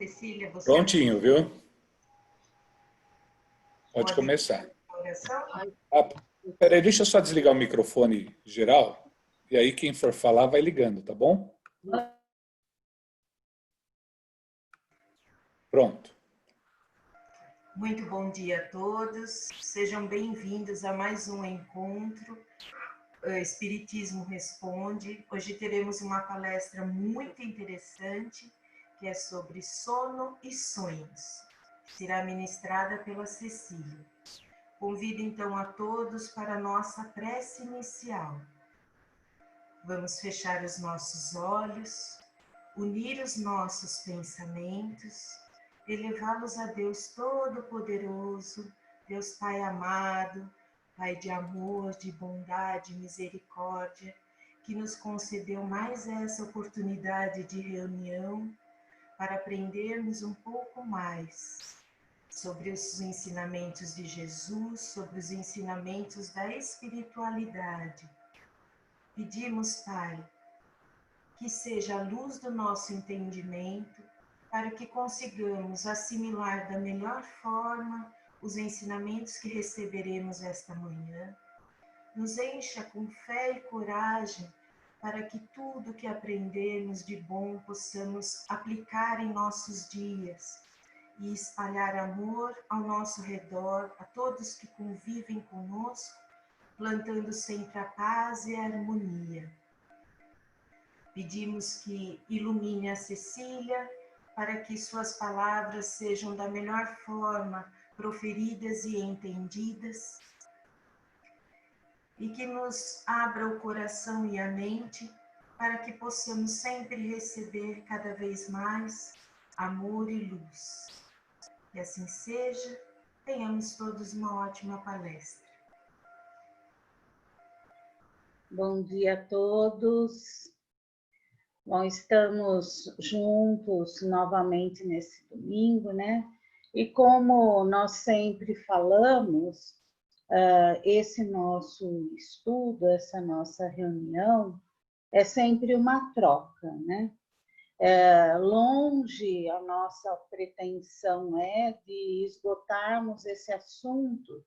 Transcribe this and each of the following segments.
Cecília, você Prontinho, viu? Pode pode começar. a oração? Peraí, deixa eu só desligar o microfone geral, e aí quem for falar vai ligando, tá bom? Pronto. Muito bom dia a todos. Sejam bem-vindos a mais um encontro Espiritismo Responde. Hoje teremos uma palestra muito interessante, que é sobre sono e sonhos. Será ministrada pela Cecília. Convido então a todos para a nossa prece inicial. Vamos fechar os nossos olhos, unir os nossos pensamentos, elevá-los a Deus Todo-Poderoso, Deus Pai amado, Pai de amor, de bondade, misericórdia, que nos concedeu mais essa oportunidade de reunião para aprendermos um pouco mais sobre os ensinamentos de Jesus, sobre os ensinamentos da espiritualidade. Pedimos, Pai, que seja a luz do nosso entendimento, para que consigamos assimilar da melhor forma os ensinamentos que receberemos esta manhã. Nos encha com fé e coragem, para que tudo que aprendermos de bom possamos aplicar em nossos dias e espalhar amor ao nosso redor, a todos que convivem conosco, plantando sempre a paz e a harmonia. Pedimos que ilumine a Cecília, para que suas palavras sejam da melhor forma proferidas e entendidas, e que nos abra o coração e a mente, para que possamos sempre receber cada vez mais amor e luz. Que assim seja, tenhamos todos uma ótima palestra. Bom dia a todos. Bom, estamos juntos novamente nesse domingo, né? E como nós sempre falamos, esse nosso estudo, essa nossa reunião, é sempre uma troca, né? Longe a nossa pretensão é de esgotarmos esse assunto,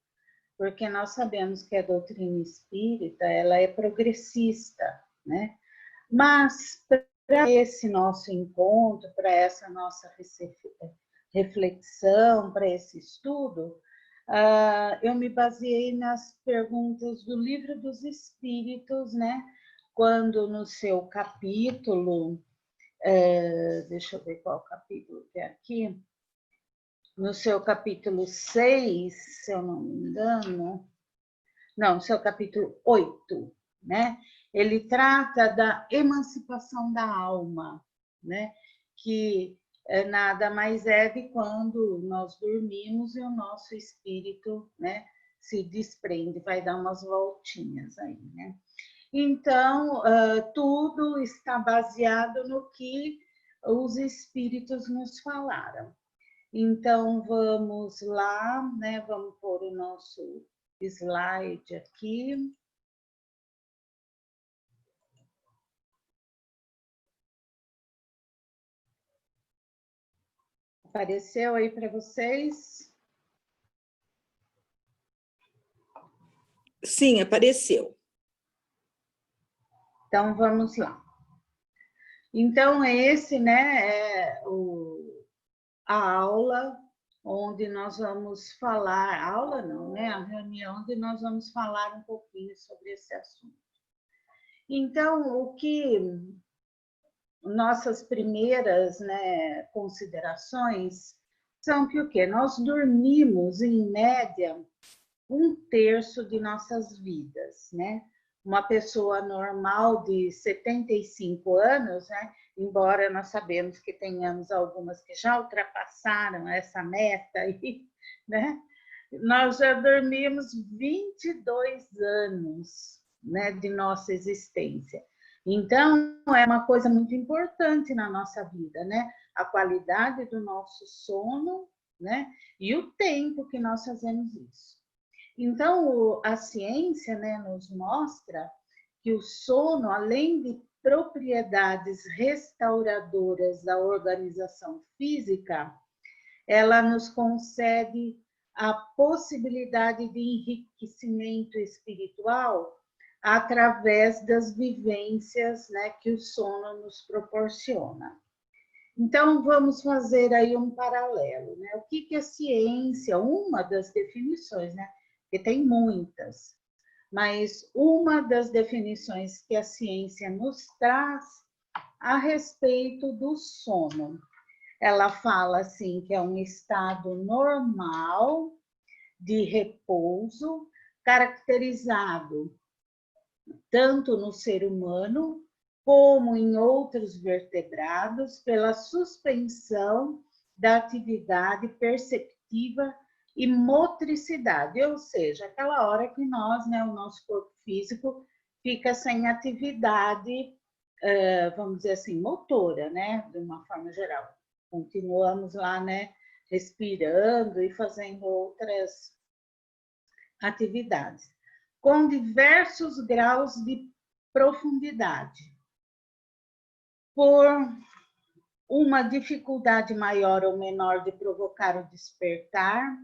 porque nós sabemos que a doutrina espírita, ela é progressista, né? Mas, para esse nosso encontro, para essa nossa reflexão, para esse estudo, eu me baseei nas perguntas do Livro dos Espíritos, né? Quando no seu capítulo, deixa eu ver qual capítulo que é aqui, no seu capítulo 6, se eu não me engano, não, no seu capítulo 8, né? Ele trata da emancipação da alma, né? Que nada mais é de quando nós dormimos e o nosso espírito, né, se desprende, vai dar umas voltinhas aí, né? Então, tudo está baseado no que os espíritos nos falaram. Então, vamos lá, né? Vamos pôr o nosso slide aqui. Apareceu aí para vocês? Sim, apareceu. Então, vamos lá. Então, esse, né, é a aula onde nós vamos falar, aula não, né, a reunião onde nós vamos falar um pouquinho sobre esse assunto. Então, o que nossas primeiras, né, considerações são que o quê? Nós dormimos, em média, 1/3 de nossas vidas, né? Uma pessoa normal de 75 anos, né? Embora nós sabemos que tenhamos algumas que já ultrapassaram essa meta aí, né? Nós já dormimos 22 anos, né, de nossa existência. Então, é uma coisa muito importante na nossa vida, né? A qualidade do nosso sono, né? E o tempo que nós fazemos isso. Então, a ciência, né, nos mostra que o sono, além de propriedades restauradoras da organização física, ela nos concede a possibilidade de enriquecimento espiritual através das vivências, né, que o sono nos proporciona. Então, vamos fazer aí um paralelo, né? O que é ciência? Uma das definições, né? Porque tem muitas, mas uma das definições que a ciência nos traz a respeito do sono. Ela fala assim que é um estado normal de repouso, caracterizado tanto no ser humano como em outros vertebrados pela suspensão da atividade perceptiva e motricidade, ou seja, aquela hora que nós, né, o nosso corpo físico fica sem atividade, vamos dizer assim, motora, né, de uma forma geral. Continuamos lá, né, respirando e fazendo outras atividades, com diversos graus de profundidade. Por uma dificuldade maior ou menor de provocar o despertar,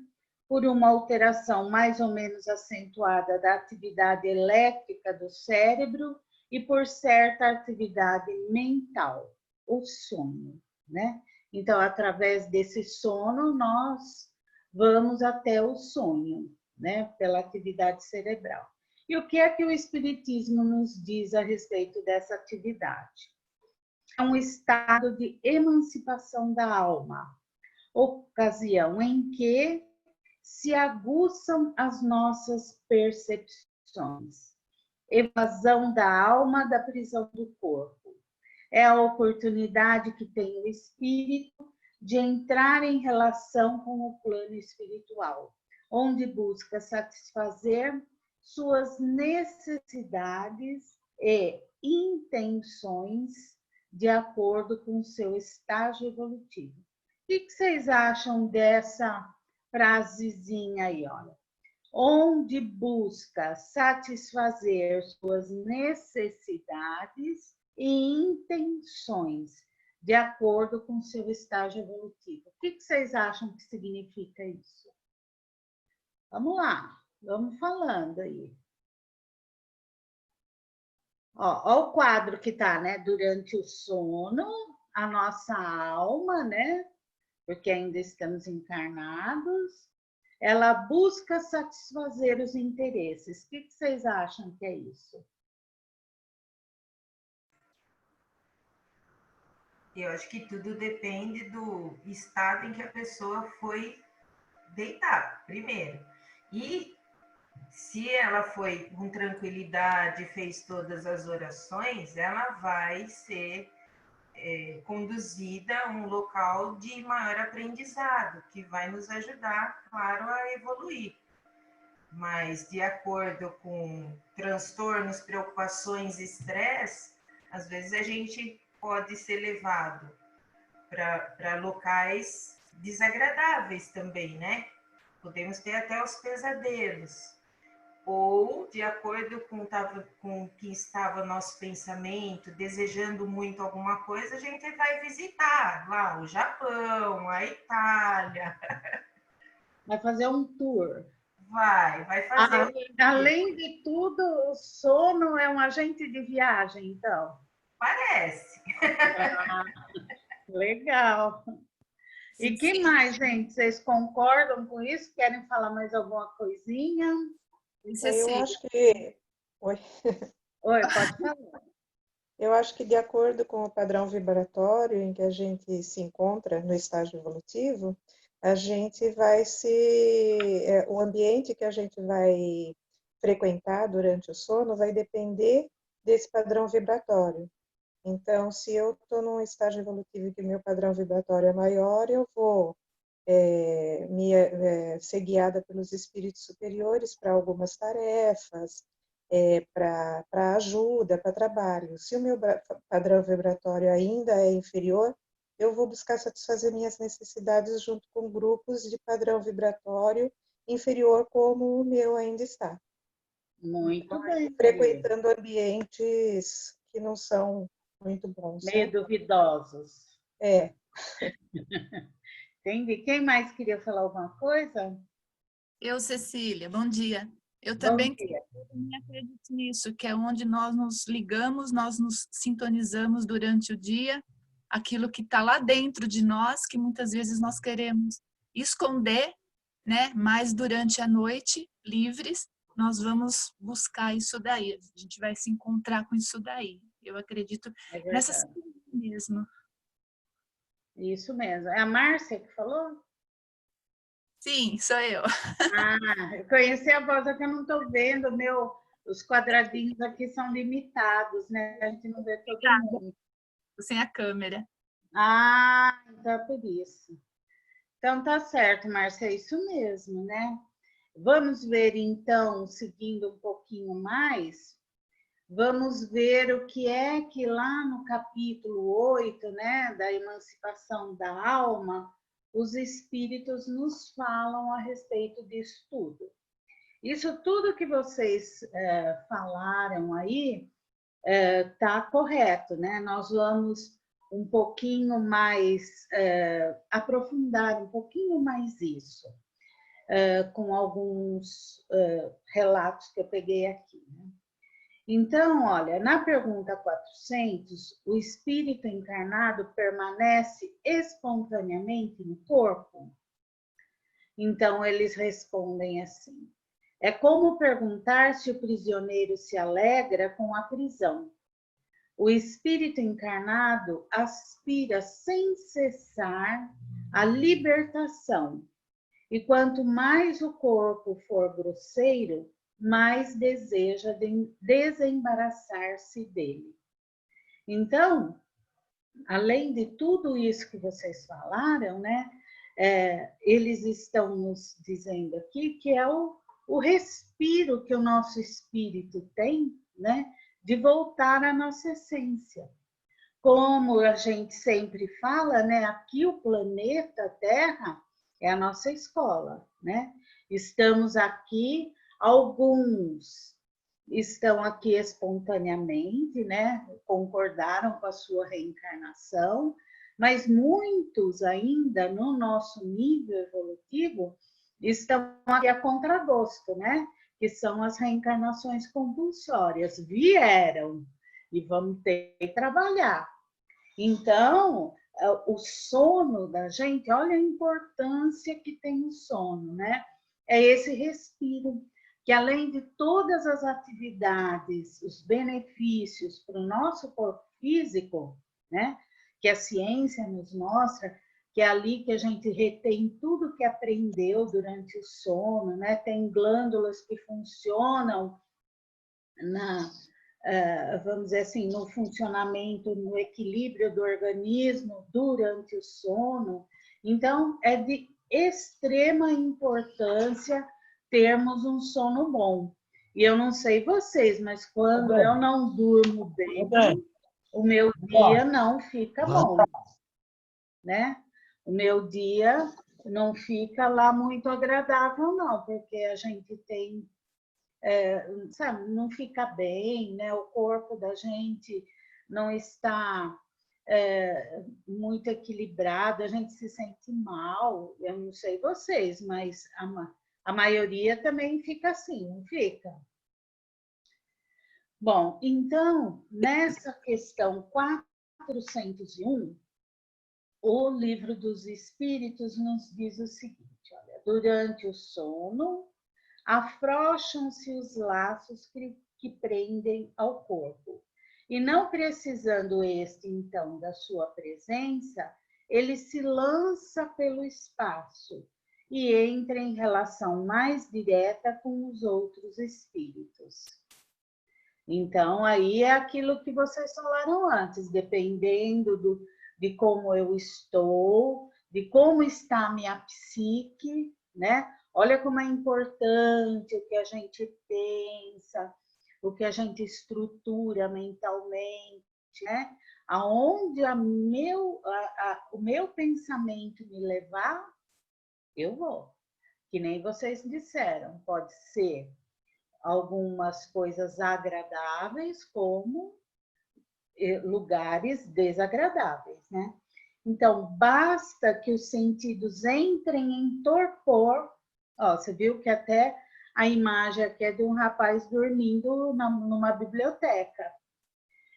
por uma alteração mais ou menos acentuada da atividade elétrica do cérebro e por certa atividade mental, o sono, né? Então, através desse sono, nós vamos até o sonho, né? Pela atividade cerebral. E o que é que o Espiritismo nos diz a respeito dessa atividade? É um estado de emancipação da alma, ocasião em que se aguçam as nossas percepções, evasão da alma da prisão do corpo. É a oportunidade que tem o espírito de entrar em relação com o plano espiritual, onde busca satisfazer suas necessidades e intenções de acordo com o seu estágio evolutivo. O que vocês acham dessa frasezinha aí, olha? Onde busca satisfazer suas necessidades e intenções de acordo com o seu estágio evolutivo. O que vocês acham que significa isso? Vamos lá, vamos falando aí. Ó o quadro que está, né? Durante o sono, a nossa alma, né? Porque ainda estamos encarnados, ela busca satisfazer os interesses. O que vocês acham que é isso? Eu acho que tudo depende do estado em que a pessoa foi deitar, primeiro. E se ela foi com tranquilidade, fez todas as orações, ela vai ser conduzida a um local de maior aprendizado, que vai nos ajudar, claro, a evoluir. Mas, de acordo com transtornos, preocupações, estresse, às vezes a gente pode ser levado para locais desagradáveis também, né? Podemos ter até os pesadelos. Ou, de acordo com o que estava nosso pensamento, desejando muito alguma coisa, a gente vai visitar lá o Japão, a Itália. Vai fazer um tour. Vai fazer um tour. Além de tudo, o sono é um agente de viagem, então? Parece. Legal. E que mais, gente? Vocês concordam com isso? Querem falar mais alguma coisinha? Eu acho que... Oi, pode falar. Eu acho que de acordo com o padrão vibratório em que a gente se encontra no estágio evolutivo, a gente vai o ambiente que a gente vai frequentar durante o sono vai depender desse padrão vibratório. Então, se eu estou num estágio evolutivo que meu padrão vibratório é maior, eu vou ser guiada pelos espíritos superiores para algumas tarefas, para ajuda, para trabalho. Se o meu padrão vibratório ainda é inferior, eu vou buscar satisfazer minhas necessidades junto com grupos de padrão vibratório inferior como o meu ainda está. Muito bem. Frequentando ambientes que não são muito bons. Meio duvidosos. É. Entendi. Quem mais queria falar alguma coisa? Eu, Cecília, bom dia. Eu Bom também dia. acredito nisso, que é onde nós nos ligamos, nós nos sintonizamos durante o dia, aquilo que está lá dentro de nós, que muitas vezes nós queremos esconder, né? Mas durante a noite, livres, nós vamos buscar isso daí, a gente vai se encontrar com isso daí. Eu acredito É nessa verdade. sintonia mesmo. Isso mesmo. É a Márcia que falou? Sim, sou eu. Ah, eu conheci a voz, é que eu não estou vendo. Os quadradinhos aqui são limitados, né? A gente não vê todo mundo. Sem a câmera. Ah, então é por isso. Então tá certo, Márcia, é isso mesmo, né? Vamos ver então, seguindo um pouquinho mais, vamos ver o que é que lá no capítulo 8, né, da emancipação da alma, os espíritos nos falam a respeito disso tudo. Isso tudo que vocês falaram aí tá correto, né? Nós vamos um pouquinho mais, aprofundar um pouquinho mais isso, com alguns relatos que eu peguei aqui, né? Então, olha, na pergunta 400, o espírito encarnado permanece espontaneamente no corpo? Então, eles respondem assim: é como perguntar se o prisioneiro se alegra com a prisão. O espírito encarnado aspira sem cessar à libertação, e quanto mais o corpo for grosseiro, mais deseja desembaraçar-se dele. Então, além de tudo isso que vocês falaram, né, eles estão nos dizendo aqui que é o respiro que o nosso espírito tem, né, de voltar à nossa essência. Como a gente sempre fala, né, aqui o planeta Terra é a nossa escola, né? Estamos aqui, alguns estão aqui espontaneamente, né? Concordaram com a sua reencarnação, mas muitos ainda no nosso nível evolutivo estão aqui a contragosto, né? Que são as reencarnações compulsórias. Vieram e vamos ter que trabalhar. Então, o sono da gente, olha a importância que tem o sono, né? É esse respiro, que além de todas as atividades, os benefícios para o nosso corpo físico, né? Que a ciência nos mostra, que é ali que a gente retém tudo que aprendeu durante o sono, né? Tem glândulas que funcionam vamos dizer assim, no funcionamento, no equilíbrio do organismo durante o sono. Então, é de extrema importância termos um sono bom. E eu não sei vocês, mas quando eu não durmo bem, o meu dia não fica bom, né? O meu dia não fica lá muito agradável, não, porque a gente tem sabe, não fica bem, né? O corpo da gente não está muito equilibrado, a gente se sente mal. Eu não sei vocês, mas a maioria também fica assim, não fica? Bom, então, nessa questão 401, o Livro dos Espíritos nos diz o seguinte: olha, durante o sono, afrouxam-se os laços que prendem ao corpo. E não precisando este, então, da sua presença, ele se lança pelo espaço e entra em relação mais direta com os outros espíritos. Então, aí é aquilo que vocês falaram antes, dependendo de como eu estou, de como está a minha psique, né? Olha como é importante o que a gente pensa, o que a gente estrutura mentalmente, né? Aonde o meu pensamento me levar, eu vou. Que nem vocês disseram, pode ser algumas coisas agradáveis, como lugares desagradáveis, né? Então, basta que os sentidos entrem em torpor. Ó, você viu que até a imagem aqui é de um rapaz dormindo numa biblioteca.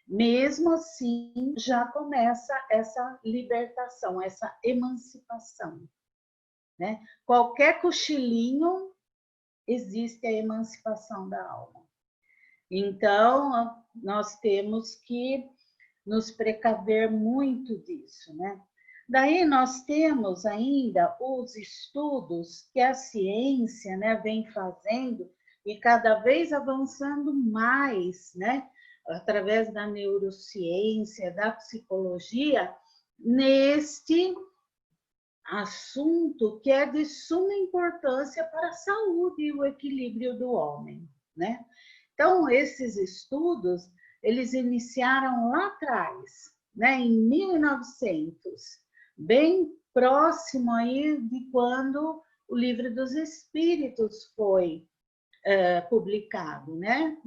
Mesmo assim, já começa essa libertação, essa emancipação, né? Qualquer cochilinho, existe a emancipação da alma. Então, nós temos que nos precaver muito disso, né? Daí nós temos ainda os estudos que a ciência, né, vem fazendo e cada vez avançando mais, né, através da neurociência, da psicologia, neste assunto que é de suma importância para a saúde e o equilíbrio do homem, né? Então, esses estudos, eles iniciaram lá atrás, né, em 1900, bem próximo aí de quando o Livro dos Espíritos foi publicado, né?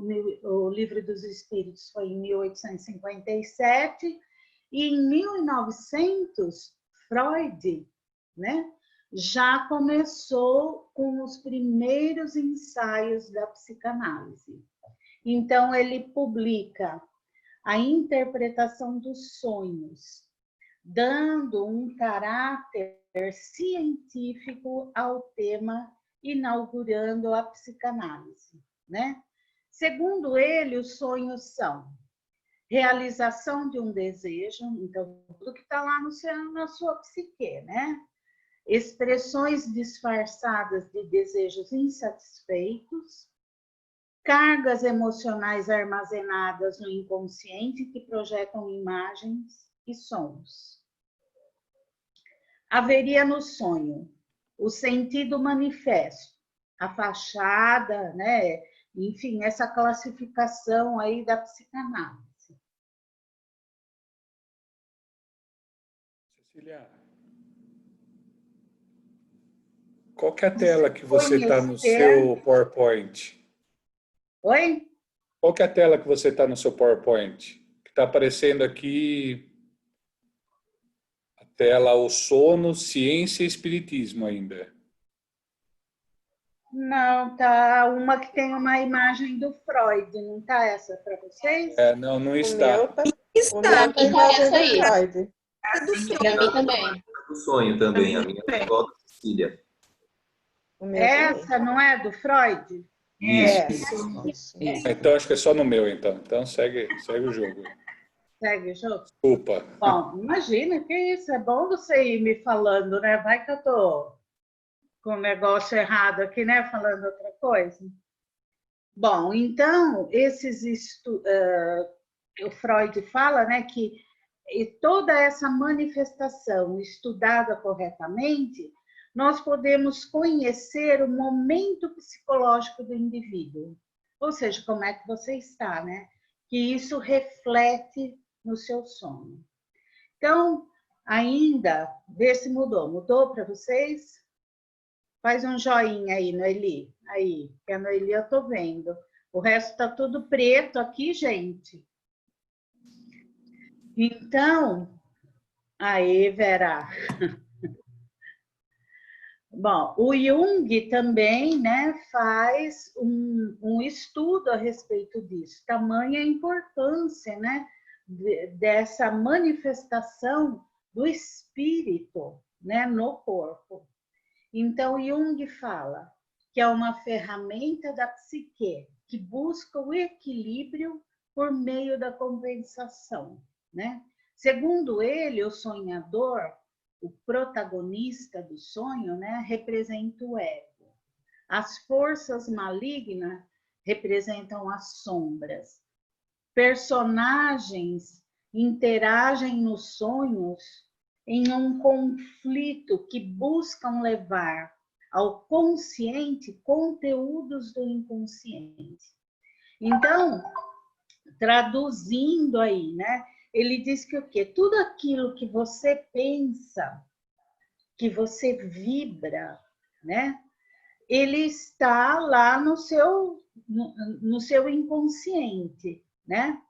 O Livro dos Espíritos foi em 1857 e em 1900 Freud, né, já começou com os primeiros ensaios da psicanálise. Então, ele publica a interpretação dos sonhos, dando um caráter científico ao tema, inaugurando a psicanálise, né? Segundo ele, os sonhos são realização de um desejo, então, tudo que está lá na sua psique, né? Expressões disfarçadas de desejos insatisfeitos, cargas emocionais armazenadas no inconsciente que projetam imagens e sons. Haveria no sonho o sentido manifesto, a fachada, né? Enfim, essa classificação aí da psicanálise. Cecília, qual que é a tela que você está no seu PowerPoint? Oi? Qual que é a tela que você está no seu PowerPoint? Que está aparecendo aqui a tela O Sono, Ciência e Espiritismo ainda. Não, tá uma que tem uma imagem do Freud, não tá essa para vocês? Não, não O está. meu tá, Está. o meu tá imagem essa aí. do Freud. Pra mim também. Do sonho também, a minha é igual a da Cecília. O meu Essa não é do Freud? Isso. Então acho que é só no meu, então. Então segue o jogo. Segue o jogo? Desculpa. Bom, imagina, que isso, é bom você ir me falando, né? Vai que eu tô com o negócio errado aqui, né? Falando outra coisa. Bom, então, o Freud fala, né, que toda essa manifestação estudada corretamente, nós podemos conhecer o momento psicológico do indivíduo. Ou seja, como é que você está, né? Que isso reflete no seu sono. Então, ainda, vê se mudou. Mudou para vocês? Faz um joinha aí, Noeli. Aí, que a Noeli eu tô vendo. O resto está tudo preto aqui, gente. Então, aí, Vera. Bom, o Jung também, né, faz um estudo a respeito disso. Tamanha a importância, né, dessa manifestação do espírito, né, no corpo. Então, Jung fala que é uma ferramenta da psique que busca o equilíbrio por meio da compensação, né? Segundo ele, o sonhador, o protagonista do sonho, né, representa o ego. As forças malignas representam as sombras. Personagens interagem nos sonhos em um conflito que buscam levar ao consciente conteúdos do inconsciente. Então, traduzindo aí, né? Ele diz que o quê? Tudo aquilo que você pensa, que você vibra, né? Ele está lá no seu inconsciente, né?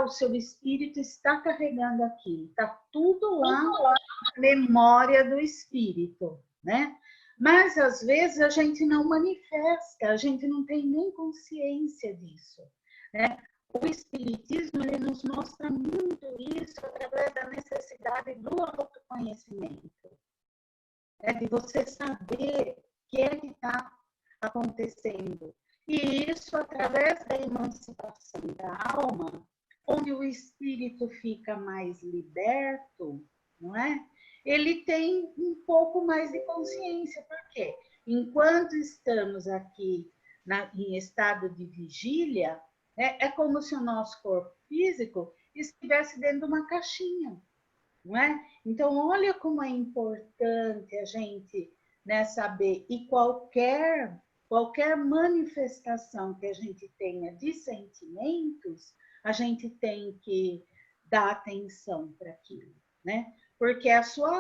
o seu espírito está carregando aquilo, está tudo lá na memória do espírito, né? Mas às vezes a gente não manifesta, a gente não tem nem consciência disso, né? O espiritismo, ele nos mostra muito isso através da necessidade do autoconhecimento, né? De você saber o que é que está acontecendo. E isso através da emancipação da alma, onde o espírito fica mais liberto, não é? Ele tem um pouco mais de consciência. Por quê? Enquanto estamos aqui em estado de vigília, né, é como se o nosso corpo físico estivesse dentro de uma caixinha, não é? Então, olha como é importante a gente, né, saber, e qualquer manifestação que a gente tenha de sentimentos, a gente tem que dar atenção para aquilo, né? Porque é a sua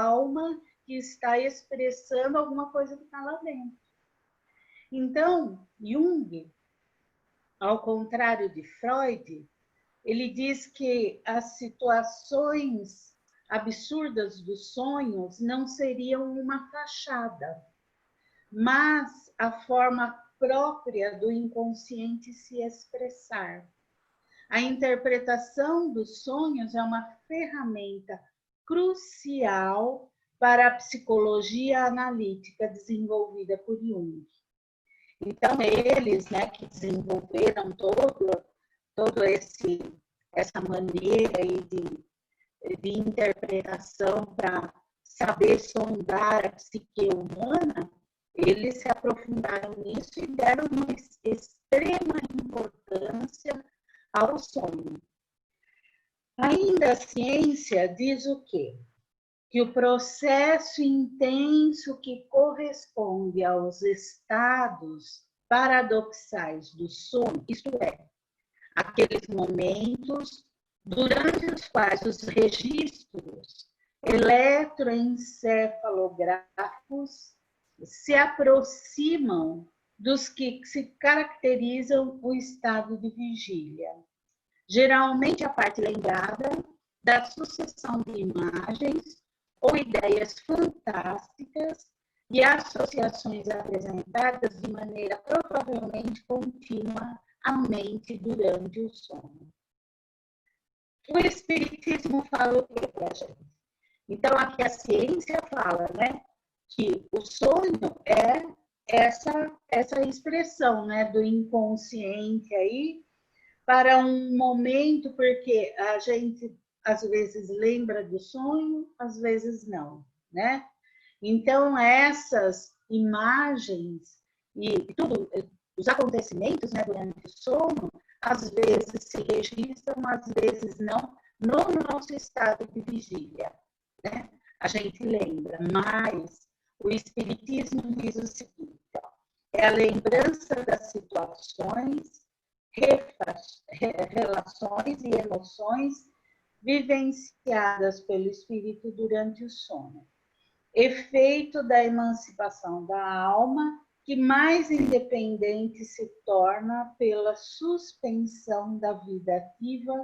alma que está expressando alguma coisa que está lá dentro. Então, Jung, ao contrário de Freud, ele diz que as situações absurdas dos sonhos não seriam uma fachada, mas a forma própria do inconsciente se expressar. A interpretação dos sonhos é uma ferramenta crucial para a psicologia analítica desenvolvida por Jung. Então, eles, né, que desenvolveram todo essa maneira aí de interpretação para saber sondar a psique humana, eles se aprofundaram nisso e deram uma extrema importância ao sonho. Ainda a ciência diz o quê? Que o processo intenso que corresponde aos estados paradoxais do sono, isto é, aqueles momentos durante os quais os registros eletroencefalográficos se aproximam dos que se caracterizam o estado de vigília. Geralmente a parte lembrada da sucessão de imagens ou ideias fantásticas e associações apresentadas de maneira provavelmente contínua à mente durante o sono. O Espiritismo fala o que para a gente? Então, aqui a ciência fala, né, que o sonho é essa expressão, né, do inconsciente aí para um momento, porque a gente às vezes lembra do sonho, às vezes não, né? Então, essas imagens e tudo, os acontecimentos, né, durante o sono, às vezes se registram, às vezes não, no nosso estado de vigília, né? A gente lembra, mas o Espiritismo diz o seguinte, ó, é a lembrança das situações, relações e emoções vivenciadas pelo espírito durante o sono. Efeito da emancipação da alma, que mais independente se torna pela suspensão da vida ativa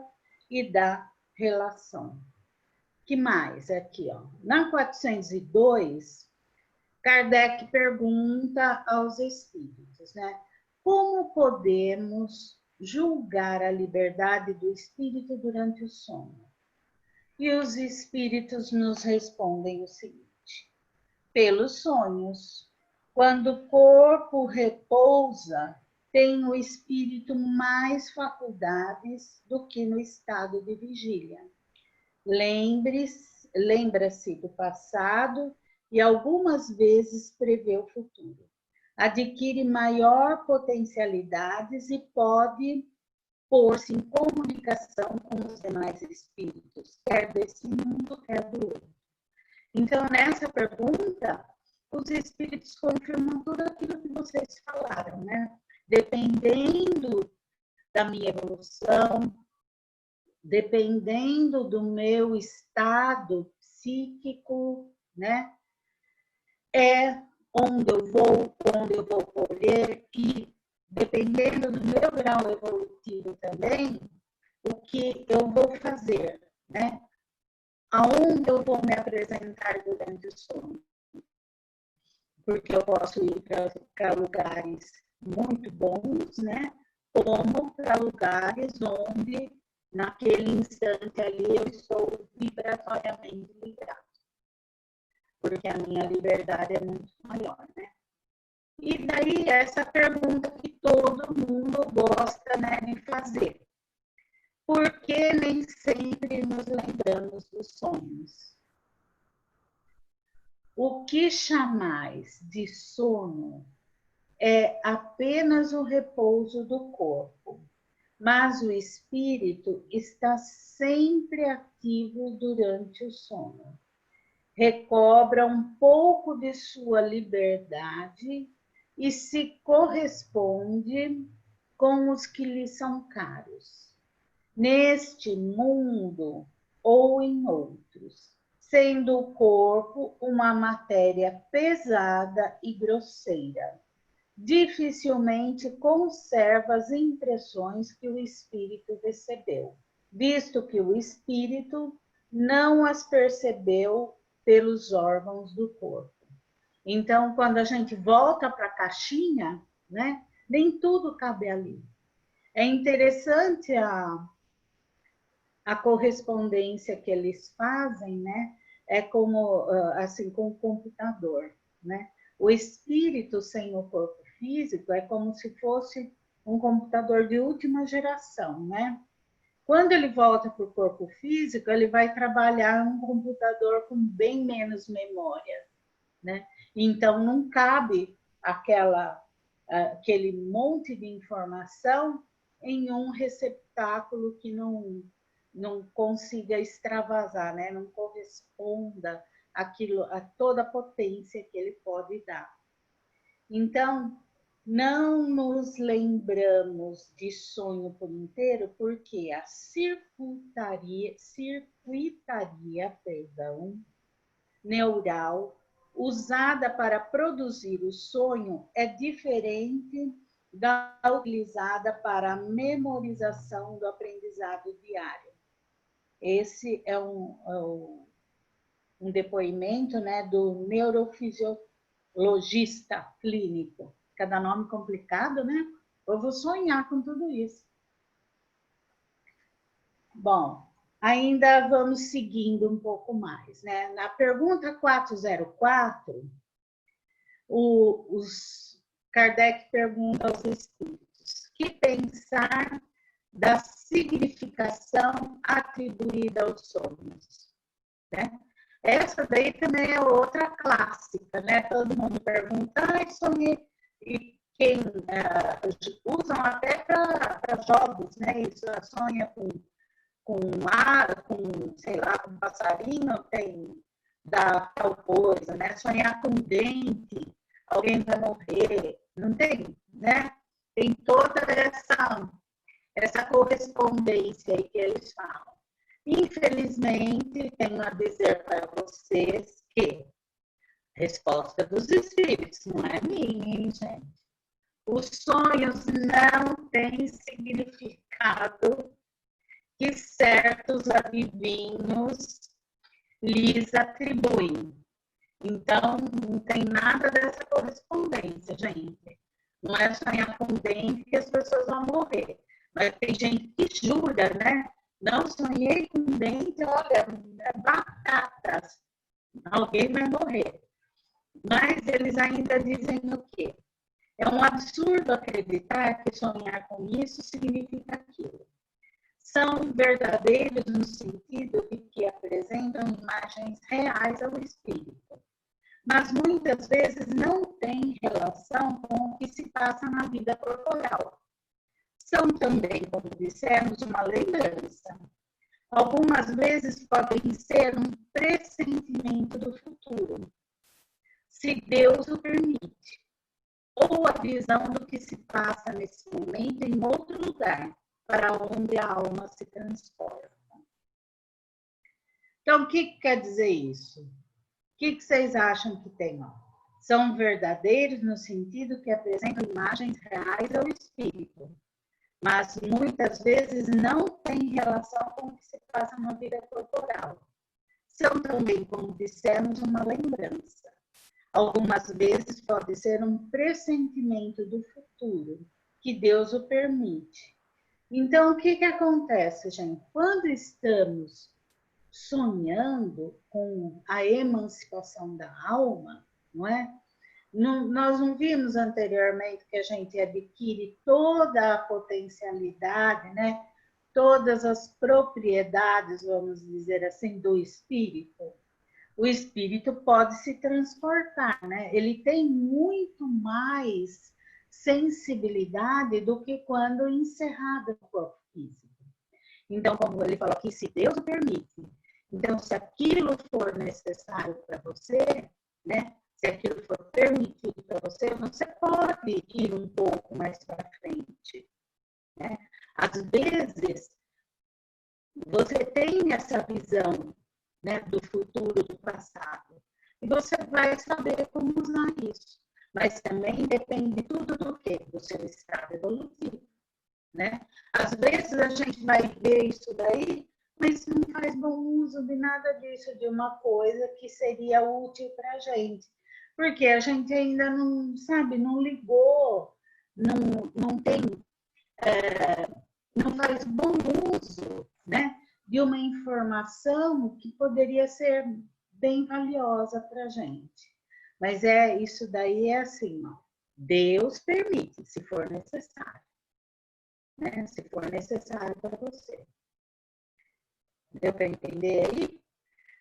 e da relação. Que mais aqui, ó? Na 402, Kardec pergunta aos espíritos, né? Como podemos julgar a liberdade do espírito durante o sono? E os espíritos nos respondem o seguinte: pelos sonhos. Quando o corpo repousa, tem o espírito mais faculdades do que no estado de vigília. Lembra-se do passado e algumas vezes prevê o futuro. Adquire maior potencialidades e pode pôr-se em comunicação com os demais espíritos, quer desse mundo, quer do outro. Então, nessa pergunta, os espíritos confirmam tudo aquilo que vocês falaram, né? Dependendo da minha evolução, dependendo do meu estado psíquico, né? É onde eu vou colher e dependendo do meu grau evolutivo também, o que eu vou fazer, né? Aonde eu vou me apresentar durante o sono. Porque eu posso ir para lugares muito bons, né? Como para lugares onde, naquele instante ali, eu estou vibratoriamente ligado. Porque a minha liberdade é muito maior, né? E daí, essa pergunta que todo mundo gosta, né, de fazer. Por que nem sempre nos lembramos dos sonhos? O que chamais de sono é apenas o repouso do corpo, mas o espírito está sempre ativo durante o sono. Recobra um pouco de sua liberdade e se corresponde com os que lhe são caros, neste mundo ou em outros, sendo o corpo uma matéria pesada e grosseira. Dificilmente conserva as impressões que o espírito recebeu, visto que o espírito não as percebeu pelos órgãos do corpo. Então, quando a gente volta para a caixinha, né, nem tudo cabe ali. É interessante a correspondência que eles fazem, né? É como assim com o computador, né? O espírito sem o corpo físico é como se fosse um computador de última geração, né? Quando ele volta para o corpo físico, ele vai trabalhar um computador com bem menos memória, né? Então não cabe aquele monte de informação em um receptáculo que não consiga extravasar, né? Não corresponda àquilo, a toda a potência que ele pode dar. Então, não nos lembramos de sonho por inteiro, porque a circuitaria neural usada para produzir o sonho é diferente da utilizada para a memorização do aprendizado diário. Esse é um depoimento, né, do neurofisiologista clínico. Cada nome complicado, né? Eu vou sonhar com tudo isso. Bom, ainda vamos seguindo um pouco mais, né? Na pergunta 404, Kardec pergunta aos espíritos: que pensar da significação atribuída aos sonhos, né? Essa daí também é outra clássica, né? Todo mundo pergunta, sonhei, e quem usam até para jogos, né? Isso sonha com sei lá, com passarinho, dá tal coisa, né? Sonhar com dente, alguém vai morrer, não tem, né? Tem toda essa correspondência aí que eles falam. Infelizmente, tenho a dizer para vocês que resposta dos espíritos, não é minha, hein, gente? Os sonhos não têm significado que certos adivinhos lhes atribuem. Então, não tem nada dessa correspondência, gente. Não é sonhar com dente que as pessoas vão morrer. Mas tem gente que jura, né? Não sonhei com dente, olha, batatas. Alguém vai morrer. Mas eles ainda dizem o quê? É um absurdo acreditar que sonhar com isso significa aquilo. São verdadeiros no sentido de que apresentam imagens reais ao espírito, mas muitas vezes não têm relação com o que se passa na vida corporal. São também, como dissemos, uma lembrança. Algumas vezes podem ser um pressentimento do futuro, se Deus o permite, ou a visão do que se passa nesse momento em outro lugar, para onde a alma se transporta. Então, o que quer dizer isso? O que vocês acham que tem? São verdadeiros no sentido que apresentam imagens reais ao espírito, mas muitas vezes não têm relação com o que se passa na vida corporal. São também, como dissemos, uma lembrança. Algumas vezes pode ser um pressentimento do futuro, que Deus o permite. Então, o que acontece, gente? Quando estamos sonhando com a emancipação da alma, não é? Nós não vimos anteriormente que a gente adquire toda a potencialidade, né? Todas as propriedades, vamos dizer assim, do espírito. O espírito pode se transportar, né? Ele tem muito mais sensibilidade do que quando encerrado no corpo físico. Então, como ele falou aqui, se Deus o permite, então se aquilo for necessário para você, né? Se aquilo for permitido para você, você pode ir um pouco mais para frente, né? Às vezes, você tem essa visão, né, do futuro, do passado, e você vai saber como usar isso. Mas também depende tudo do quê? Do seu estado evolutivo, né? Às vezes a gente vai ver isso daí, mas não faz bom uso de nada disso, de uma coisa que seria útil para a gente. Porque a gente ainda não, sabe, não ligou, não tem, não faz bom uso, né, de uma informação que poderia ser bem valiosa para a gente. Mas isso daí é assim, ó, Deus permite, se for necessário, né, se for necessário para você. Deu para entender aí?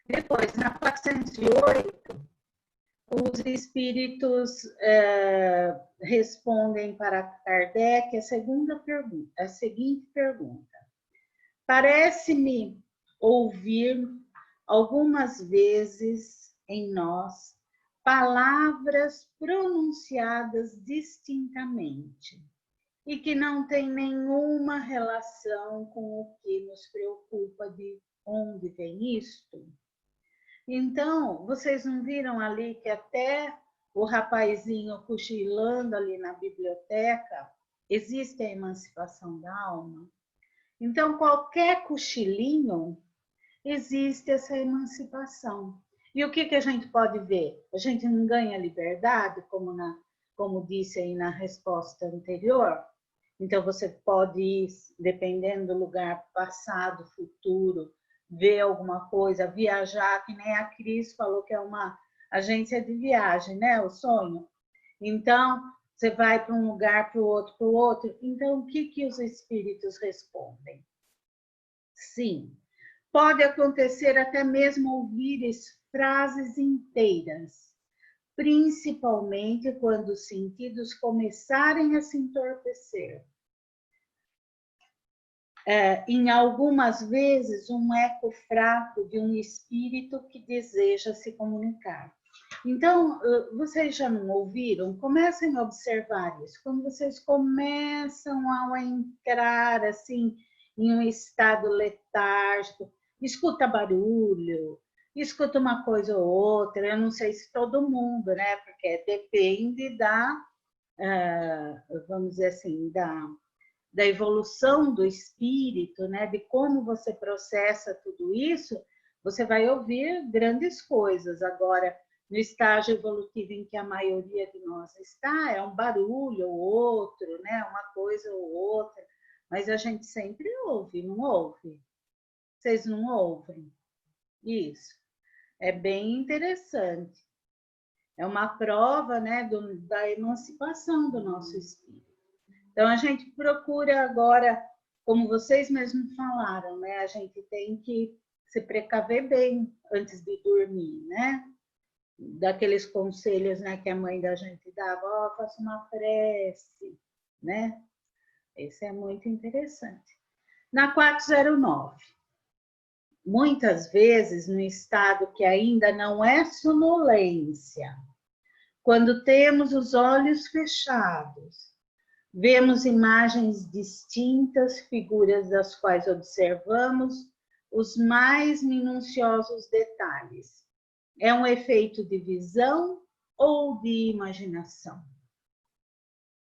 Depois, na 408, os espíritos respondem para Kardec a seguinte pergunta. Parece-me ouvir algumas vezes em nós palavras pronunciadas distintamente e que não têm nenhuma relação com o que nos preocupa de onde vem isto. Então, vocês não viram ali que até o rapazinho cochilando ali na biblioteca, existe a emancipação da alma? Então, qualquer cochilinho, existe essa emancipação. E o que a gente pode ver? A gente não ganha liberdade, como disse aí na resposta anterior. Então, você pode ir, dependendo do lugar, passado, futuro, ver alguma coisa, viajar, que nem a Cris falou que é uma agência de viagem, né? O sonho. Então, você vai para um lugar, para o outro. Então, o que os espíritos respondem? Sim, pode acontecer até mesmo ouvir frases inteiras, principalmente quando os sentidos começarem a se entorpecer. Em algumas vezes, um eco fraco de um espírito que deseja se comunicar. Então, vocês já não ouviram? Comecem a observar isso. Quando vocês começam a entrar assim em um estado letárgico, escuta barulho, escuta uma coisa ou outra, eu não sei se todo mundo, né? Porque depende vamos dizer assim, da evolução do espírito, né? De como você processa tudo isso, você vai ouvir grandes coisas. Agora, no estágio evolutivo em que a maioria de nós está, é um barulho ou outro, né? Uma coisa ou outra, mas a gente sempre ouve, não ouve? Vocês não ouvem? Isso. É bem interessante. É uma prova, né, da emancipação do nosso espírito. Então, a gente procura agora, como vocês mesmos falaram, né? A gente tem que se precaver bem antes de dormir, né? Daqueles conselhos, né, que a mãe da gente dava, faça uma prece, né? Esse é muito interessante. Na 409, muitas vezes no estado que ainda não é sonolência, quando temos os olhos fechados, vemos imagens distintas, figuras das quais observamos os mais minuciosos detalhes. É um efeito de visão ou de imaginação.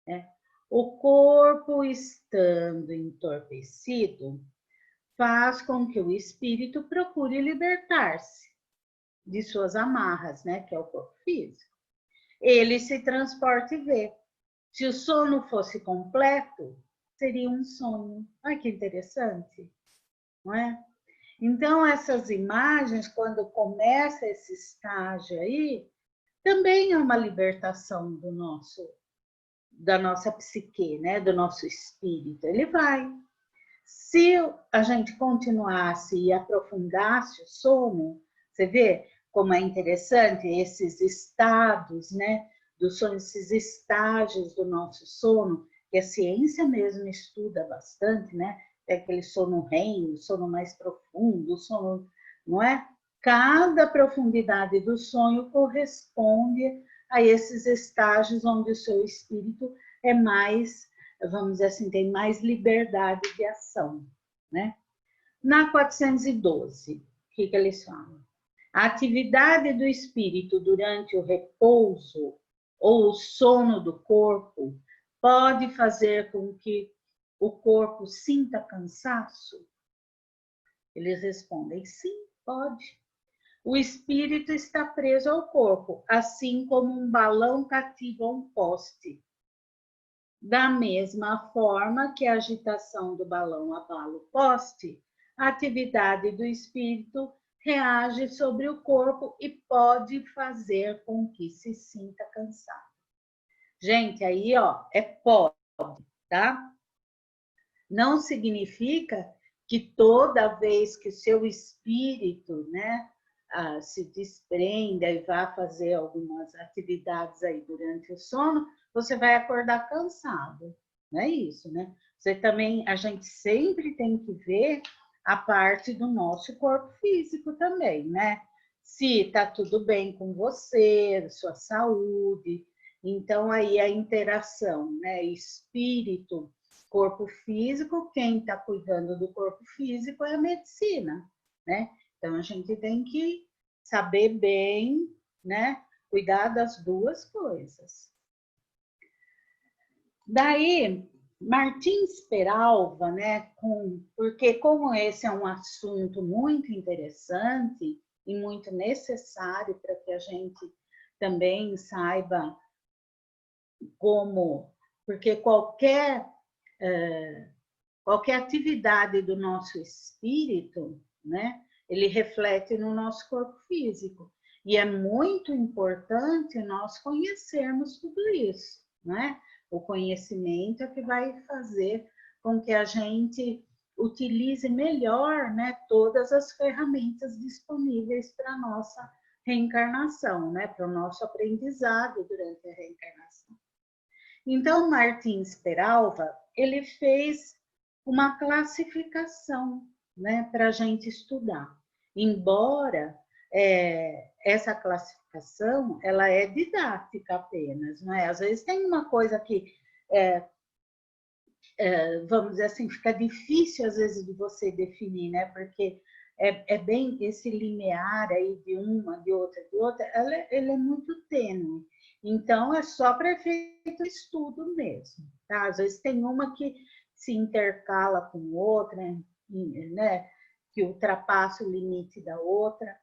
Né? O corpo estando entorpecido faz com que o espírito procure libertar-se de suas amarras, né, que é o corpo físico. Ele se transporta e vê. Se o sono fosse completo, seria um sonho. Ai, que interessante, não é? Então, essas imagens, quando começa esse estágio aí, também é uma libertação da nossa psique, né, do nosso espírito. Ele vai. Se a gente continuasse e aprofundasse o sono, você vê como é interessante esses estados, né, do sono, esses estágios do nosso sono, que a ciência mesmo estuda bastante, né? É aquele sono REM, o sono mais profundo, o sono, não é? Cada profundidade do sonho corresponde a esses estágios onde o seu espírito é mais, vamos dizer assim, tem mais liberdade de ação, né? Na 412, o que eles falam? A atividade do espírito durante o repouso ou o sono do corpo pode fazer com que o corpo sinta cansaço? Eles respondem, sim, pode. O espírito está preso ao corpo, assim como um balão cativo a um poste. Da mesma forma que a agitação do balão abala o poste, a atividade do espírito reage sobre o corpo e pode fazer com que se sinta cansado. Gente, aí, ó, é pode, tá? Não significa que toda vez que o seu espírito, né, se desprenda e vá fazer algumas atividades aí durante o sono, você vai acordar cansado. Não é isso, né? Você também, a gente sempre tem que ver a parte do nosso corpo físico também, né? Se tá tudo bem com você, sua saúde. Então, aí a interação, né? Espírito, corpo físico, quem está cuidando do corpo físico é a medicina, né? Então, a gente tem que saber bem, né? Cuidar das duas coisas. Daí, Martins Peralva, né? Porque como esse é um assunto muito interessante e muito necessário para que a gente também saiba como... Porque qualquer atividade do nosso espírito, né, ele reflete no nosso corpo físico. E é muito importante nós conhecermos tudo isso, né? O conhecimento é que vai fazer com que a gente utilize melhor, né, todas as ferramentas disponíveis para a nossa reencarnação, né, para o nosso aprendizado durante a reencarnação. Então, Martins Peralva, ele fez uma classificação, né, para a gente estudar. Embora essa classificação, ela é didática apenas, não é? Às vezes tem uma coisa que, vamos dizer assim, fica difícil às vezes de você definir, né? Porque é bem esse limiar aí de uma, de outra, ele é muito tênue. Então, é só para efeito estudo mesmo, tá? Às vezes tem uma que se intercala com outra, né? Que ultrapassa o limite da outra.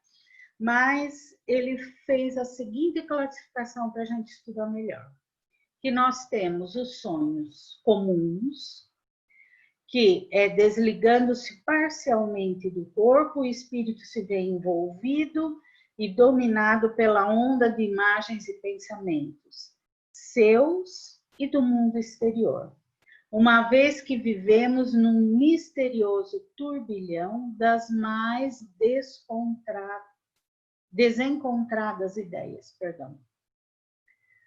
Mas ele fez a seguinte classificação para a gente estudar melhor. Que nós temos os sonhos comuns, que é desligando-se parcialmente do corpo, o espírito se vê envolvido e dominado pela onda de imagens e pensamentos, seus e do mundo exterior. Uma vez que vivemos num misterioso turbilhão das mais desencontradas ideias.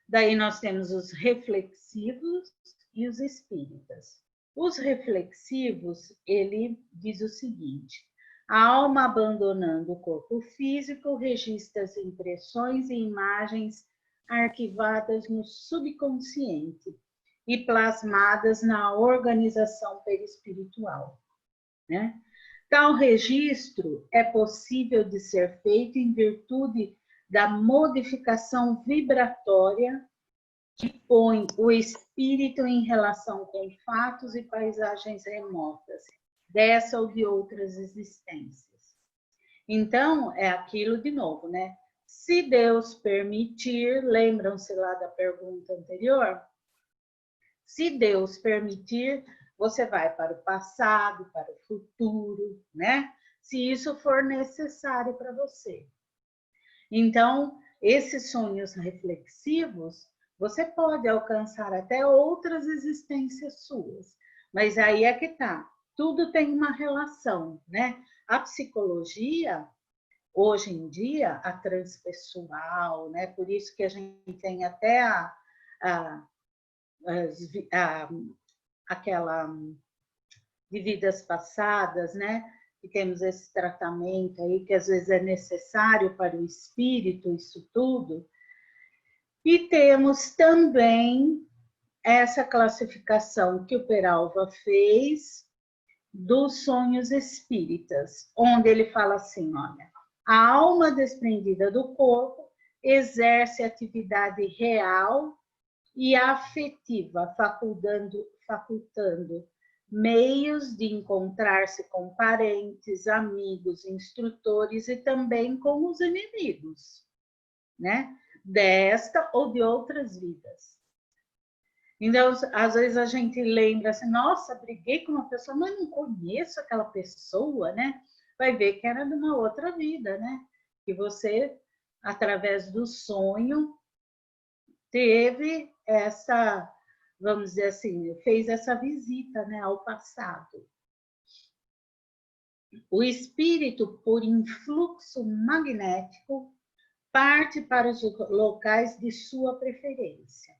Daí nós temos os reflexivos e os espíritas. Os reflexivos, ele diz o seguinte: a alma abandonando o corpo físico registra as impressões e imagens arquivadas no subconsciente e plasmadas na organização perispiritual, né? Tal registro é possível de ser feito em virtude da modificação vibratória que põe o espírito em relação com fatos e paisagens remotas, dessa ou de outras existências. Então, é aquilo de novo, né? Se Deus permitir, lembram-se lá da pergunta anterior? Se Deus permitir, você vai para o passado, para o futuro, né? Se isso for necessário para você. Então, esses sonhos reflexivos, você pode alcançar até outras existências suas. Mas aí é que tá. Tudo tem uma relação, né? A psicologia, hoje em dia, a transpessoal, né? Por isso que a gente tem até aquela de vidas passadas, né? Que temos esse tratamento aí, que às vezes é necessário para o espírito, isso tudo. E temos também essa classificação que o Peralva fez dos sonhos espíritas, onde ele fala assim, olha, a alma desprendida do corpo exerce atividade real e afetiva, facultando meios de encontrar-se com parentes, amigos, instrutores e também com os inimigos, né? Desta ou de outras vidas. Então, às vezes a gente lembra assim, nossa, briguei com uma pessoa, mas não conheço aquela pessoa, né? Vai ver que era de uma outra vida, né? Que você, através do sonho, teve essa, vamos dizer assim, fez essa visita, né, ao passado. O espírito, por influxo magnético, parte para os locais de sua preferência,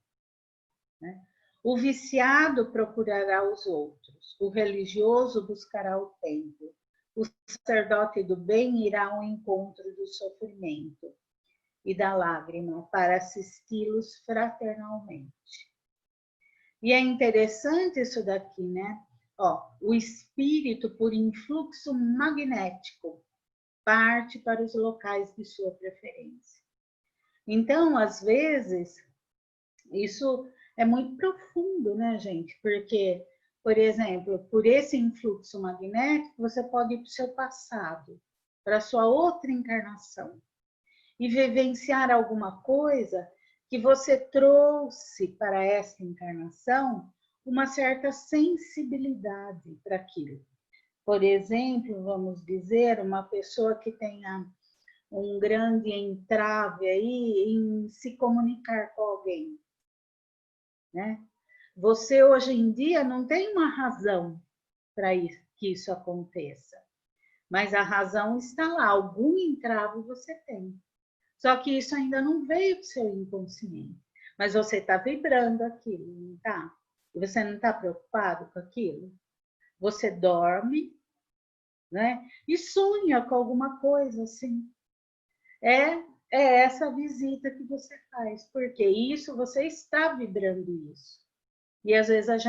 né? O viciado procurará os outros, o religioso buscará o templo, o sacerdote do bem irá ao encontro do sofrimento e da lágrima para assisti-los fraternalmente. E é interessante isso daqui, né? Ó, o espírito, por influxo magnético, parte para os locais de sua preferência. Então, às vezes, isso é muito profundo, né, gente? Porque, por exemplo, por esse influxo magnético, você pode ir para o seu passado, para a sua outra encarnação, e vivenciar alguma coisa que você trouxe para essa encarnação uma certa sensibilidade para aquilo. Por exemplo, vamos dizer, uma pessoa que tenha um grande entrave aí em se comunicar com alguém, né? Você hoje em dia não tem uma razão para que isso aconteça, mas a razão está lá, algum entrave você tem. Só que isso ainda não veio do seu inconsciente, mas você está vibrando aquilo, não está? E você não está preocupado com aquilo? Você dorme, né? E sonha com alguma coisa assim. É essa visita que você faz, porque isso, você está vibrando isso. E às vezes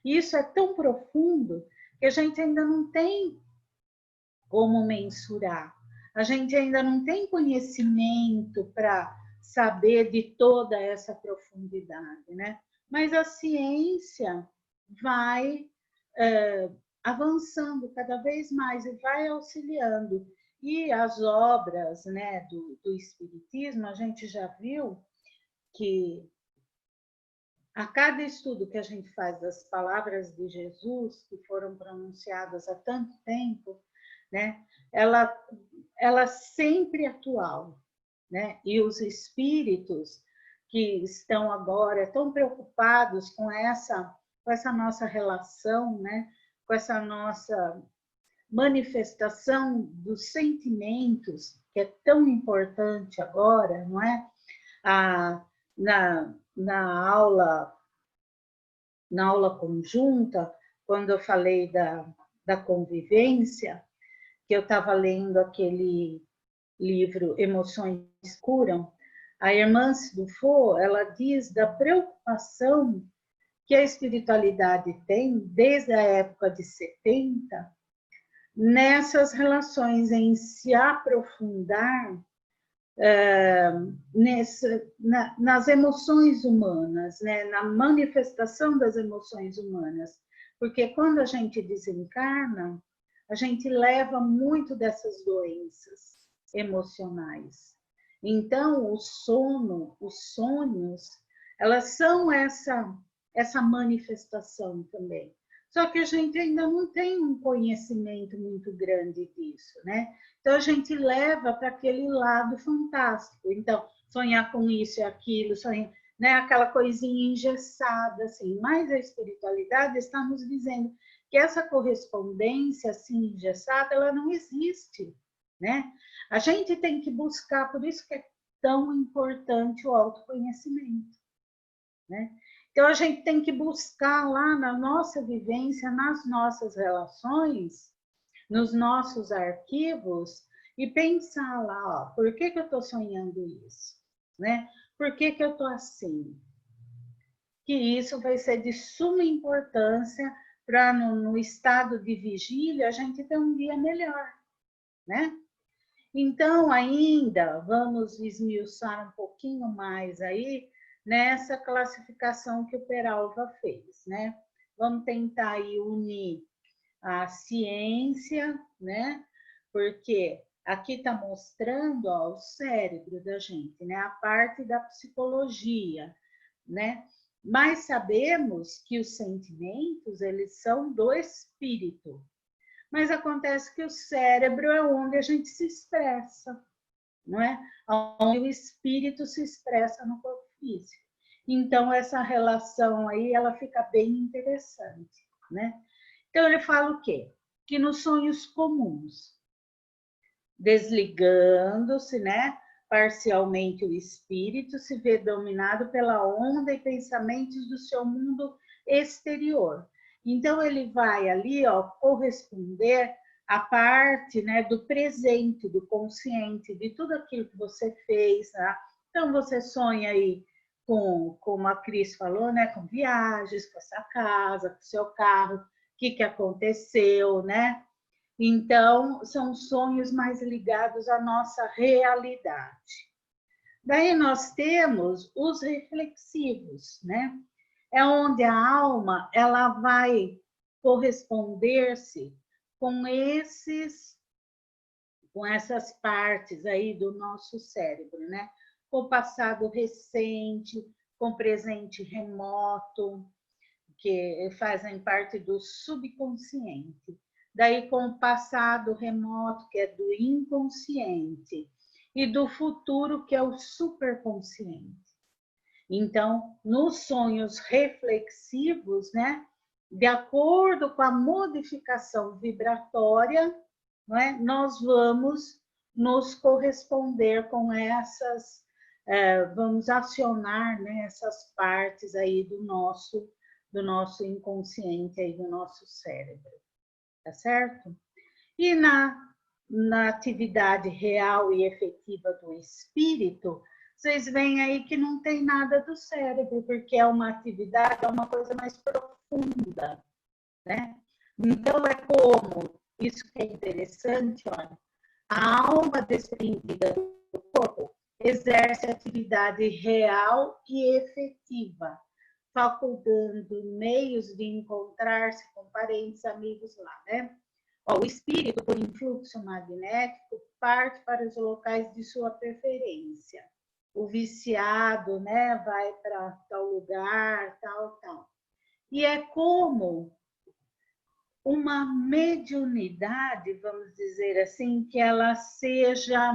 isso é tão profundo que a gente ainda não tem como mensurar. A gente ainda não tem conhecimento para saber de toda essa profundidade, né? Mas a ciência vai avançando cada vez mais e vai auxiliando. E as obras, né, do Espiritismo, a gente já viu que a cada estudo que a gente faz das palavras de Jesus, que foram pronunciadas há tanto tempo, né, ela sempre atual, né? E os espíritos que estão agora tão preocupados com essa nossa relação, né? Com essa nossa manifestação dos sentimentos, que é tão importante agora, não é? Na aula conjunta, quando eu falei da convivência, que eu estava lendo aquele livro Emoções Curam, a irmã Dufaux, ela diz da preocupação que a espiritualidade tem desde a época de 70, nessas relações em se aprofundar nas emoções humanas, né? Na manifestação das emoções humanas. Porque quando a gente desencarna, a gente leva muito dessas doenças emocionais. Então, o sono, os sonhos, elas são essa manifestação também. Só que a gente ainda não tem um conhecimento muito grande disso, né? Então, a gente leva para aquele lado fantástico. Então, sonhar com isso e aquilo, sonhar, né? Aquela coisinha engessada, assim. Mas a espiritualidade está nos dizendo que essa correspondência, assim, engessada, ela não existe, né? A gente tem que buscar, por isso que é tão importante o autoconhecimento, né? Então, a gente tem que buscar lá na nossa vivência, nas nossas relações, nos nossos arquivos, e pensar lá, ó, por que eu estou sonhando isso? Né? Por que eu estou assim? Que isso vai ser de suma importância para, no estado de vigília, a gente ter um dia melhor, né? Então, ainda vamos esmiuçar um pouquinho mais aí nessa classificação que o Peralva fez, né? Vamos tentar aí unir a ciência, né? Porque aqui está mostrando, ó, o cérebro da gente, né? A parte da psicologia, né? Mas sabemos que os sentimentos, eles são do espírito. Mas acontece que o cérebro é onde a gente se expressa, não é? Onde o espírito se expressa no corpo físico. Então, essa relação aí, ela fica bem interessante, né? Então, ele fala o quê? Que nos sonhos comuns, desligando-se, né, parcialmente o espírito, se vê dominado pela onda e pensamentos do seu mundo exterior. Então, ele vai ali, ó, corresponder à parte, né, do presente, do consciente, de tudo aquilo que você fez, tá? Então, você sonha aí com, como a Cris falou, né, com viagens, com essa casa, com seu carro, o que aconteceu, né? Então, são sonhos mais ligados à nossa realidade. Daí nós temos os reflexivos, né? É onde a alma ela vai corresponder-se com essas partes aí do nosso cérebro, né? Com o passado recente, com o presente remoto, que fazem parte do subconsciente. Daí com o passado remoto, que é do inconsciente, e do futuro, que é o superconsciente. Então, nos sonhos reflexivos, né, de acordo com a modificação vibratória, não é, nós vamos nos corresponder com essas, vamos acionar, né, essas partes aí do nosso inconsciente, aí do nosso cérebro, tá certo? E na atividade real e efetiva do espírito, vocês veem aí que não tem nada do cérebro, porque é uma atividade, é uma coisa mais profunda, né? Então, é como, isso que é interessante, olha, a alma desprendida do corpo exerce atividade real e efetiva, facultando meios de encontrar-se com parentes, amigos lá, né? Ó, o espírito, por influxo magnético, parte para os locais de sua preferência. O viciado, né, vai para tal lugar, tal. E é como uma mediunidade, vamos dizer assim, que ela seja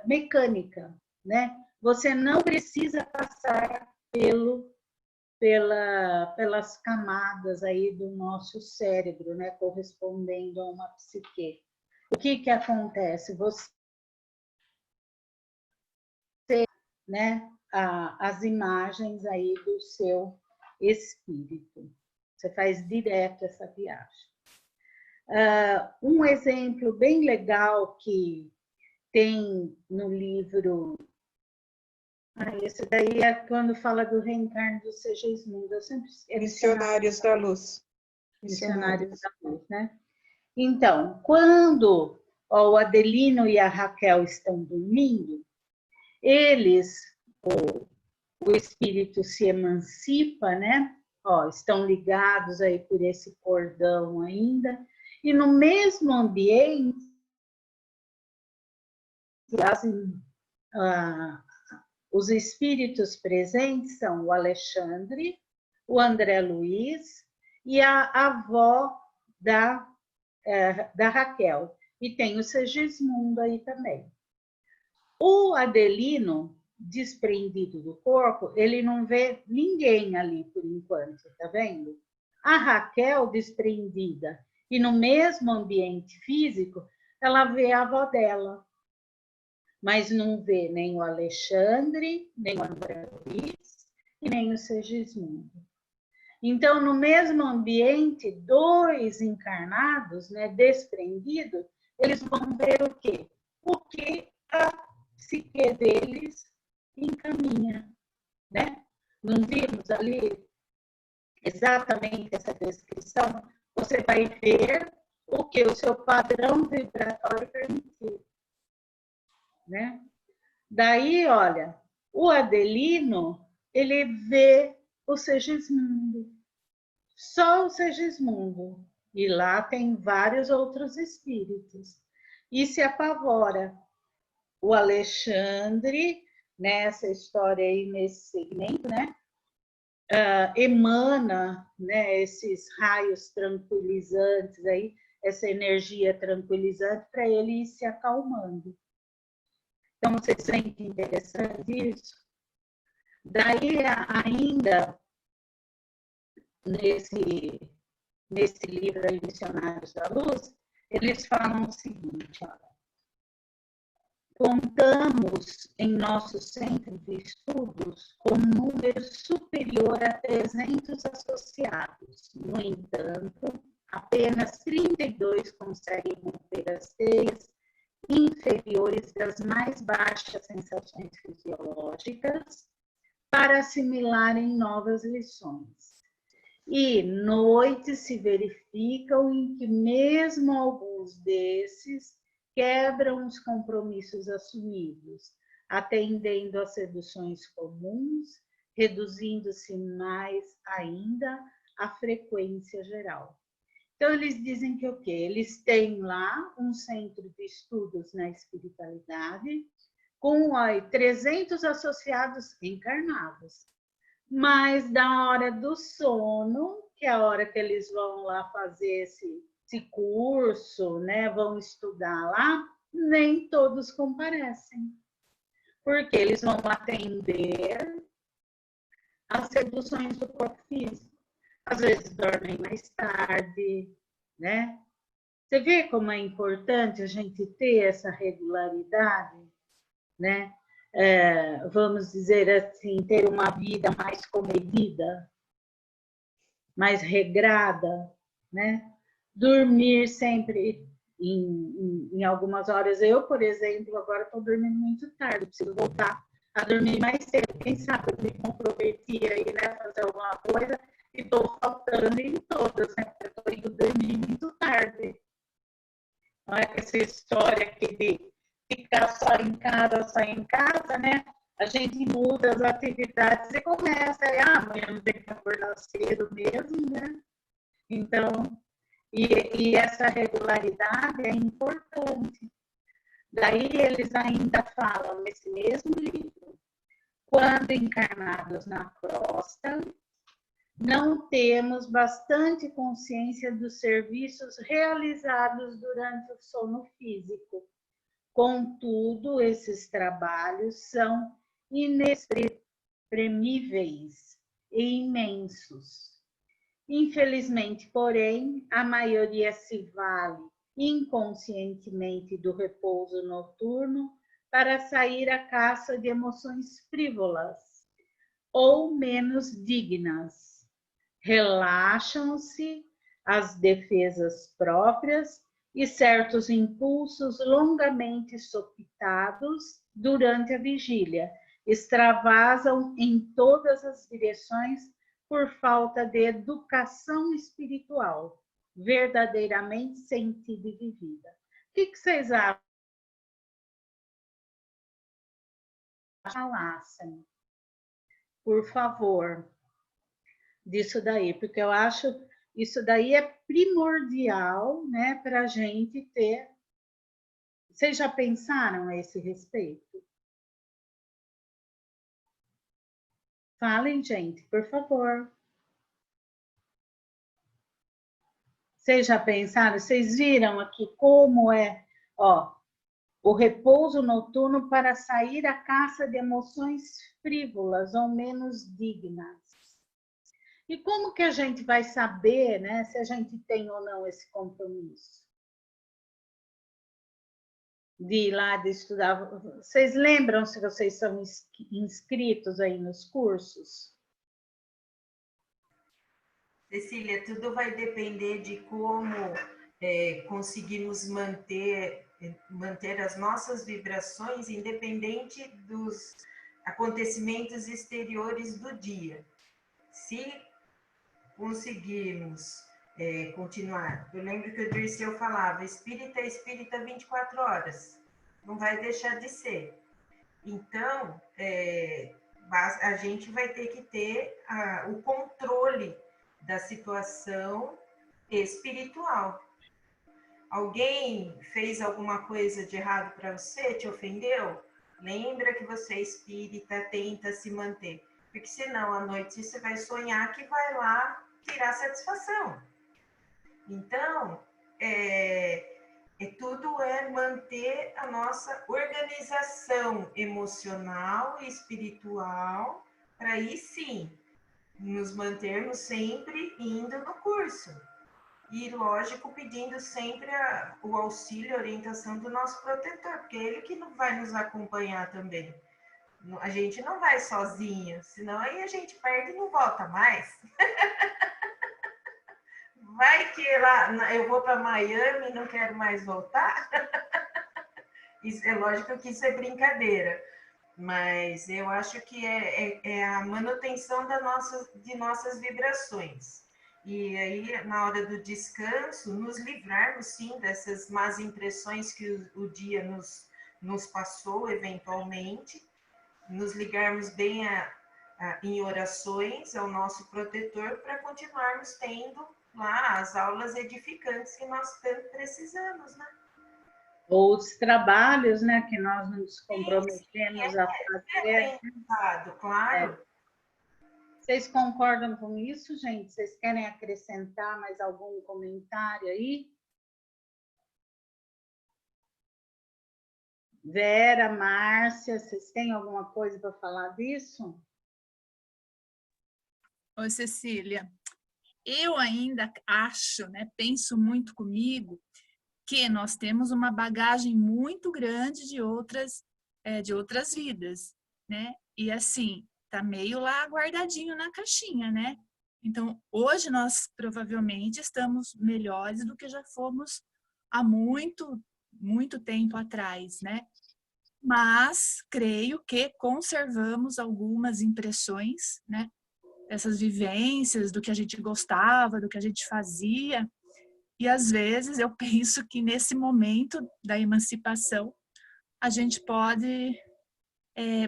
mecânica, né? Você não precisa passar pelas camadas aí do nosso cérebro, né, correspondendo a uma psique. O que acontece? Você, né, as imagens aí do seu espírito. Você faz direto essa viagem. Um exemplo bem legal que tem no livro... esse daí é quando fala do reencarno dos Segismundo. Eu sempre Missionários da Luz. Missionários da Luz, né? Então, quando Ó, o Adelino e a Raquel estão dormindo, eles, o espírito se emancipa, né? Ó, estão ligados aí por esse cordão ainda, e no mesmo ambiente, os espíritos presentes são o Alexandre, o André Luiz e a avó da Raquel. E tem o Segismundo aí também. O Adelino, desprendido do corpo, ele não vê ninguém ali por enquanto, tá vendo? A Raquel, desprendida, e no mesmo ambiente físico, ela vê a avó dela, mas não vê nem o Alexandre, nem o André Luiz e nem o Segismundo. Então, no mesmo ambiente, dois encarnados, né, desprendidos, eles vão ver o quê? O que a psique deles encaminha, né? Não vimos ali exatamente essa descrição? Você vai ver o que o seu padrão vibratório permitiu, né? Daí, olha, o Adelino, ele vê o Segismundo, só o Segismundo, e lá tem vários outros espíritos, e se apavora. O Alexandre, nessa história aí, nesse segmento, né, emana, né, esses raios tranquilizantes aí, essa energia tranquilizante para ele ir se acalmando. Então, vocês sentem interessante isso? Daí, ainda, nesse livro aí, Missionários da Luz, eles falam o seguinte, olha, contamos em nosso centro de estudos com um número superior a 300 associados. No entanto, apenas 32 conseguem romper as teias inferiores das mais baixas sensações fisiológicas para assimilarem novas lições. E noites se verificam em que mesmo alguns desses quebram os compromissos assumidos, atendendo às seduções comuns, reduzindo-se mais ainda a frequência geral. Então, eles dizem que o quê? Eles têm lá um centro de estudos na espiritualidade com 300 associados encarnados. Mas da hora do sono, que é a hora que eles vão lá fazer esse curso, né, vão estudar lá, nem todos comparecem. Porque eles vão atender às seduções do corpo físico. Às vezes dormem mais tarde, né? Você vê como é importante a gente ter essa regularidade, né? Vamos dizer assim, ter uma vida mais comedida, mais regrada, né? Dormir sempre em algumas horas. Eu, por exemplo, agora estou dormindo muito tarde, preciso voltar a dormir mais cedo. Quem sabe eu me comprometi aí, né, fazer alguma coisa e estou faltando em todas, né? Porque eu estou indo dormir muito tarde. Não é essa história aqui de ficar só em casa, né? A gente muda as atividades e começa, amanhã não tem que acordar cedo mesmo, né? Então, e essa regularidade é importante. Daí eles ainda falam nesse mesmo livro, quando encarnados na crosta, não temos bastante consciência dos serviços realizados durante o sono físico. Contudo, esses trabalhos são inexprimíveis e imensos. Infelizmente, porém, a maioria se vale inconscientemente do repouso noturno para sair à caça de emoções frívolas ou menos dignas. Relaxam-se as defesas próprias e certos impulsos longamente sopitados durante a vigília extravasam em todas as direções por falta de educação espiritual verdadeiramente sentida e vivida. que vocês acham? Falassem, por favor, disso daí, porque eu acho isso daí é primordial, né, para a gente ter. Vocês já pensaram a esse respeito? Falem, gente, por favor. Vocês já pensaram? Vocês viram aqui como é, ó, o repouso noturno para sair à caça de emoções frívolas ou menos dignas. E como que a gente vai saber, né, se a gente tem ou não esse compromisso? De ir lá, de estudar. Vocês lembram se vocês são inscritos aí nos cursos? Cecília, tudo vai depender de como conseguimos manter as nossas vibrações independente dos acontecimentos exteriores do dia. Se conseguirmos continuar, eu lembro que o Dirceu falava, espírita é espírita 24 horas, não vai deixar de ser. Então, a gente vai ter que ter o controle da situação espiritual. Alguém fez alguma coisa de errado para você, te ofendeu? Lembra que você é espírita, tenta se manter. Porque senão, à noite, você vai sonhar que vai lá tirar satisfação. Então, tudo é manter a nossa organização emocional e espiritual, para aí sim nos mantermos sempre indo no curso. E, lógico, pedindo sempre o auxílio, a orientação do nosso protetor, porque é ele que vai nos acompanhar também. A gente não vai sozinho, senão aí a gente perde e não volta mais. Vai que lá eu vou para Miami e não quero mais voltar. Isso, é lógico que isso é brincadeira, mas eu acho que é a manutenção de nossas vibrações. E aí, na hora do descanso, nos livrarmos, sim, dessas más impressões que o dia nos passou, eventualmente, nos ligarmos bem em orações ao nosso protetor para continuarmos tendo lá as aulas edificantes que nós tanto precisamos, né? Os trabalhos, né, que nós nos comprometemos a fazer. Claro. Vocês concordam com isso, gente? Vocês querem acrescentar mais algum comentário aí? Vera, Márcia, vocês têm alguma coisa para falar disso? Oi, Cecília. Eu ainda acho, né, penso muito comigo, que nós temos uma bagagem muito grande de outras vidas, né? E assim, tá meio lá guardadinho na caixinha, né? Então, hoje nós provavelmente estamos melhores do que já fomos há muito, muito tempo atrás, né? Mas creio que conservamos algumas impressões, né? Essas vivências do que a gente gostava, do que a gente fazia. E às vezes eu penso que nesse momento da emancipação a gente pode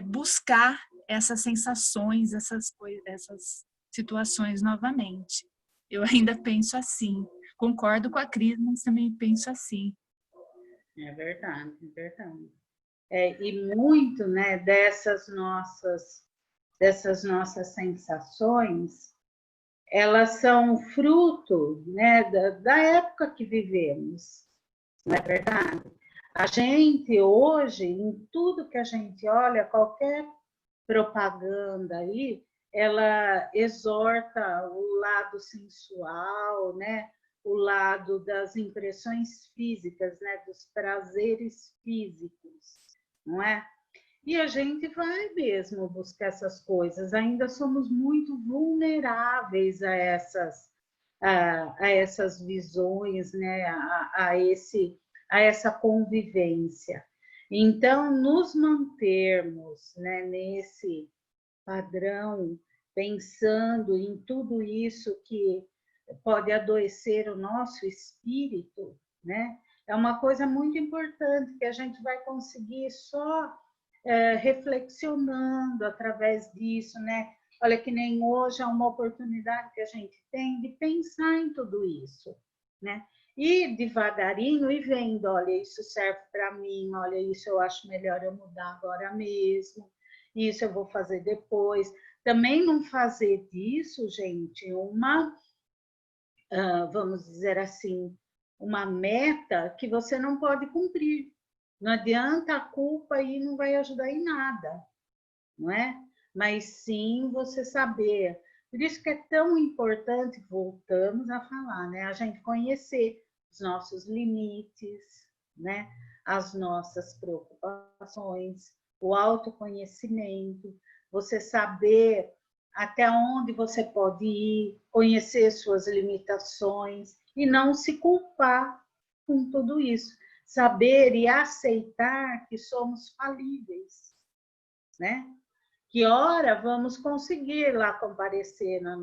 buscar essas sensações, essas situações novamente. Eu ainda penso assim. Concordo com a Cris, mas também penso assim. É verdade, é verdade. E muito, né, dessas nossas sensações, elas são fruto, né, da época que vivemos, não é verdade? A gente hoje, em tudo que a gente olha, qualquer propaganda aí, ela exorta o lado sensual, né? O lado das impressões físicas, né? Dos prazeres físicos, não é? E a gente vai mesmo buscar essas coisas. Ainda somos muito vulneráveis a essas visões, né? a essa convivência. Então, nos mantermos, né, nesse padrão, pensando em tudo isso que pode adoecer o nosso espírito, né? é uma coisa muito importante que a gente vai conseguir só reflexionando através disso, né? Olha, que nem hoje é uma oportunidade que a gente tem de pensar em tudo isso, né? E devagarinho e vendo, olha, isso serve para mim, olha, isso eu acho melhor eu mudar agora mesmo, isso eu vou fazer depois. Também não fazer disso, gente, uma, vamos dizer assim, uma meta que você não pode cumprir. Não adianta a culpa e não vai ajudar em nada, não é? Mas sim você saber. Por isso que é tão importante, voltamos a falar, né? A gente conhecer os nossos limites, né? As nossas preocupações, o autoconhecimento, você saber até onde você pode ir, conhecer suas limitações e não se culpar com tudo isso. Saber e aceitar que somos falíveis, né? Que hora vamos conseguir lá comparecer no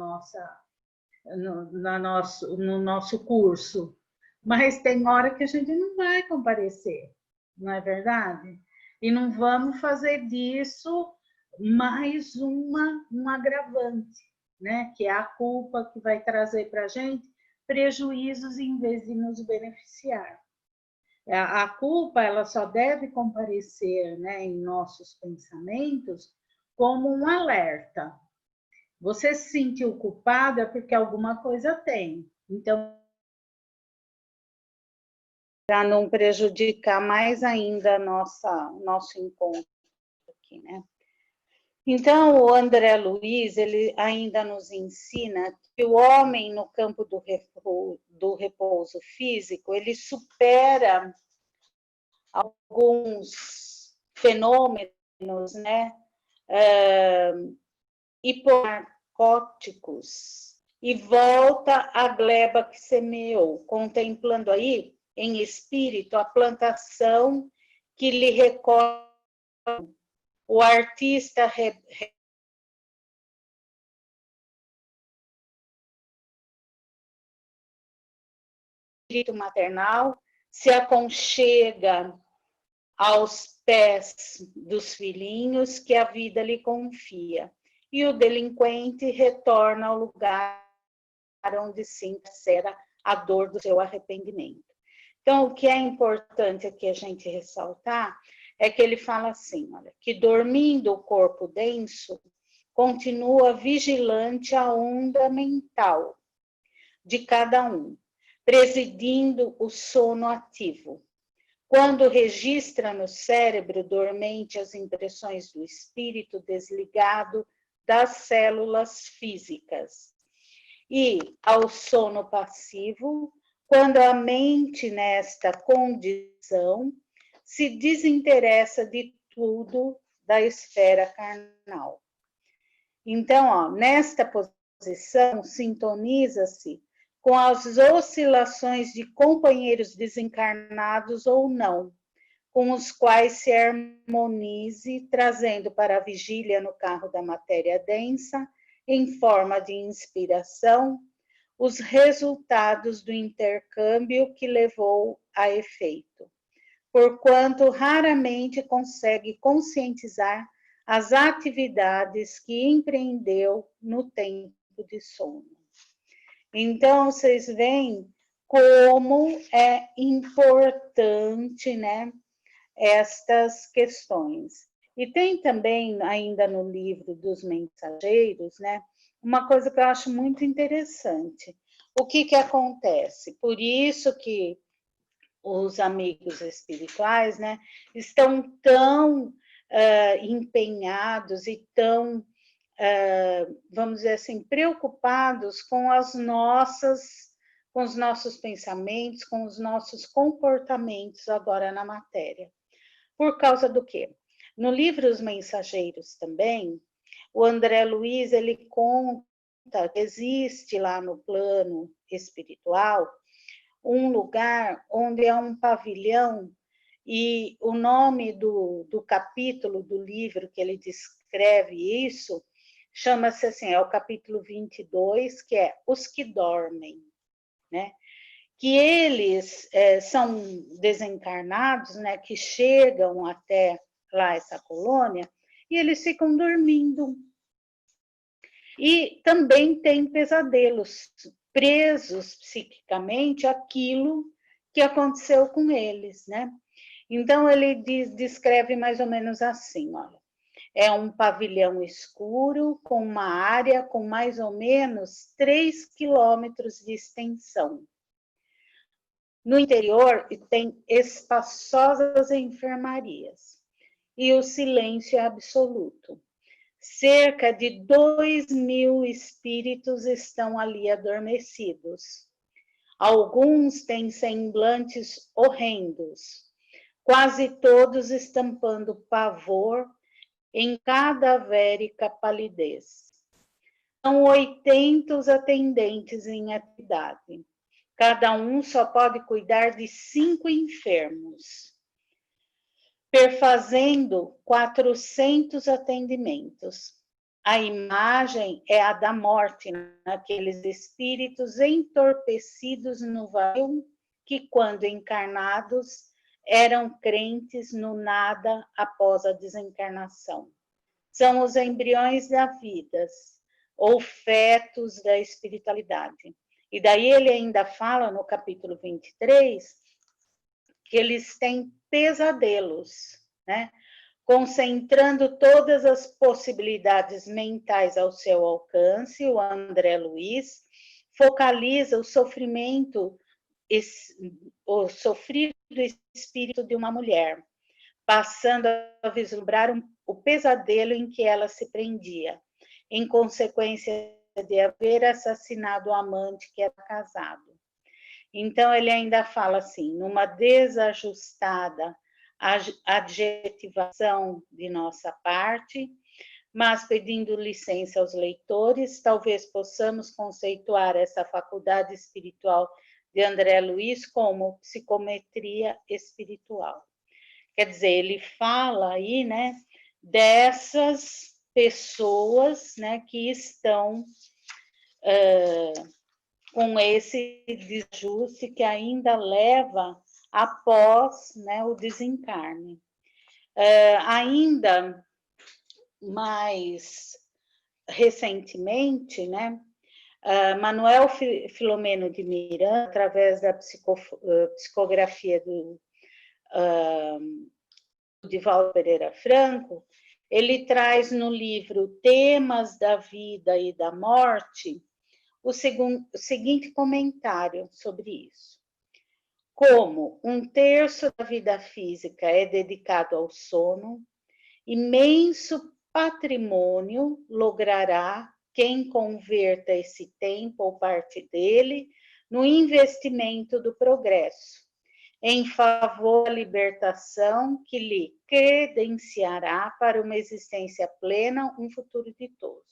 nosso curso, mas tem hora que a gente não vai comparecer, não é verdade? E não vamos fazer disso mais um agravante, né? Que é a culpa que vai trazer para a gente prejuízos em vez de nos beneficiar. A culpa ela só deve comparecer, né, em nossos pensamentos como um alerta. Você se sentiu culpado é porque alguma coisa tem. Então, para não prejudicar mais ainda nosso encontro aqui, né? Então, o André Luiz, ele ainda nos ensina que o homem no campo do repouso físico, ele supera alguns fenômenos, né, hiponarcóticos, e volta à gleba que semeou, contemplando aí, em espírito, a plantação que lhe recorda o artista espírito maternal se aconchega aos pés dos filhinhos que a vida lhe confia, e o delinquente retorna ao lugar onde sincera a dor do seu arrependimento. Então, o que é importante aqui a gente ressaltar é que ele fala assim, olha, que dormindo o corpo denso, continua vigilante a onda mental de cada um, presidindo o sono ativo. Quando registra no cérebro dormente as impressões do espírito desligado das células físicas. E ao sono passivo, quando a mente nesta condição se desinteressa de tudo da esfera carnal. Então, ó, nesta posição, sintoniza-se com as oscilações de companheiros desencarnados ou não, com os quais se harmonize, trazendo para a vigília no carro da matéria densa, em forma de inspiração, os resultados do intercâmbio que levou a efeito, porquanto raramente consegue conscientizar as atividades que empreendeu no tempo de sono. Então, vocês veem como é importante, né, estas questões. E tem também, ainda no livro dos mensageiros, né, uma coisa que eu acho muito interessante. O que acontece? Por isso que os amigos espirituais, né, estão tão empenhados e tão, vamos dizer assim, preocupados com os nossos pensamentos, com os nossos comportamentos agora na matéria. Por causa do quê? No livro Os Mensageiros também, o André Luiz, ele conta que existe lá no plano espiritual um lugar onde é um pavilhão, e o nome do capítulo do livro que ele descreve isso, chama-se assim, é o capítulo 22, que é Os que Dormem, né? que eles são desencarnados, né, que chegam até lá essa colônia, e eles ficam dormindo. E também tem pesadelos, presos psiquicamente àquilo que aconteceu com eles, né? Então ele descreve mais ou menos assim, olha. É um pavilhão escuro com uma área com mais ou menos 3 quilômetros de extensão. No interior tem espaçosas enfermarias e o silêncio é absoluto. Cerca de 2.000 espíritos estão ali adormecidos. Alguns têm semblantes horrendos, quase todos estampando pavor em cadavérica palidez. São 80 os atendentes em atividade. Cada um só pode cuidar de 5 enfermos, perfazendo 400 atendimentos. A imagem é a da morte, naqueles espíritos entorpecidos no vazio que, quando encarnados, eram crentes no nada após a desencarnação. São os embriões da vida, ou fetos da espiritualidade. E daí ele ainda fala no capítulo 23 que eles têm pesadelos, né? Concentrando todas as possibilidades mentais ao seu alcance, o André Luiz focaliza o sofrimento, o sofrido espírito de uma mulher, passando a vislumbrar o pesadelo em que ela se prendia, em consequência de haver assassinado o amante que era casado. Então ele ainda fala assim, numa desajustada adjetivação de nossa parte, mas pedindo licença aos leitores, talvez possamos conceituar essa faculdade espiritual de André Luiz como psicometria espiritual. Quer dizer, ele fala aí, né, dessas pessoas, né, que estão com esse desajuste que ainda leva após, né, o desencarne. Ainda mais recentemente, né, Manuel Filomeno de Miranda, através da psicografia do Divaldo Pereira Franco, ele traz no livro Temas da Vida e da Morte o seguinte comentário sobre isso. Como 1/3 da vida física é dedicado ao sono, imenso patrimônio logrará quem converta esse tempo ou parte dele no investimento do progresso, em favor da libertação que lhe credenciará para uma existência plena, um futuro ditoso.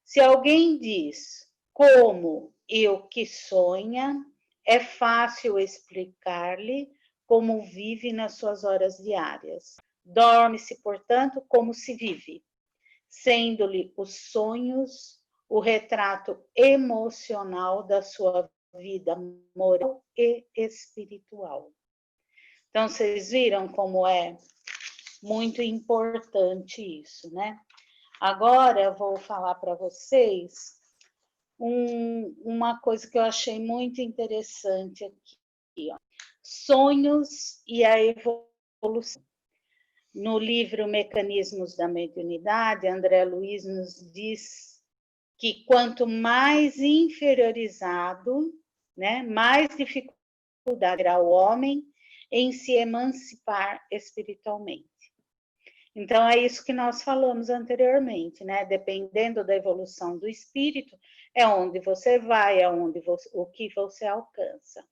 Se alguém diz como e o que sonha, é fácil explicar-lhe como vive nas suas horas diárias. Dorme-se, portanto, como se vive, sendo-lhe os sonhos o retrato emocional da sua vida moral e espiritual. Então, vocês viram como é muito importante isso, né? Agora, eu vou falar para vocês uma coisa que eu achei muito interessante aqui, ó. Sonhos e a evolução. No livro Mecanismos da Mediunidade, André Luiz nos diz que quanto mais inferiorizado, né, mais dificuldade terá o homem em se emancipar espiritualmente. Então, é isso que nós falamos anteriormente, né? Dependendo da evolução do espírito, é onde você vai, o que você alcança.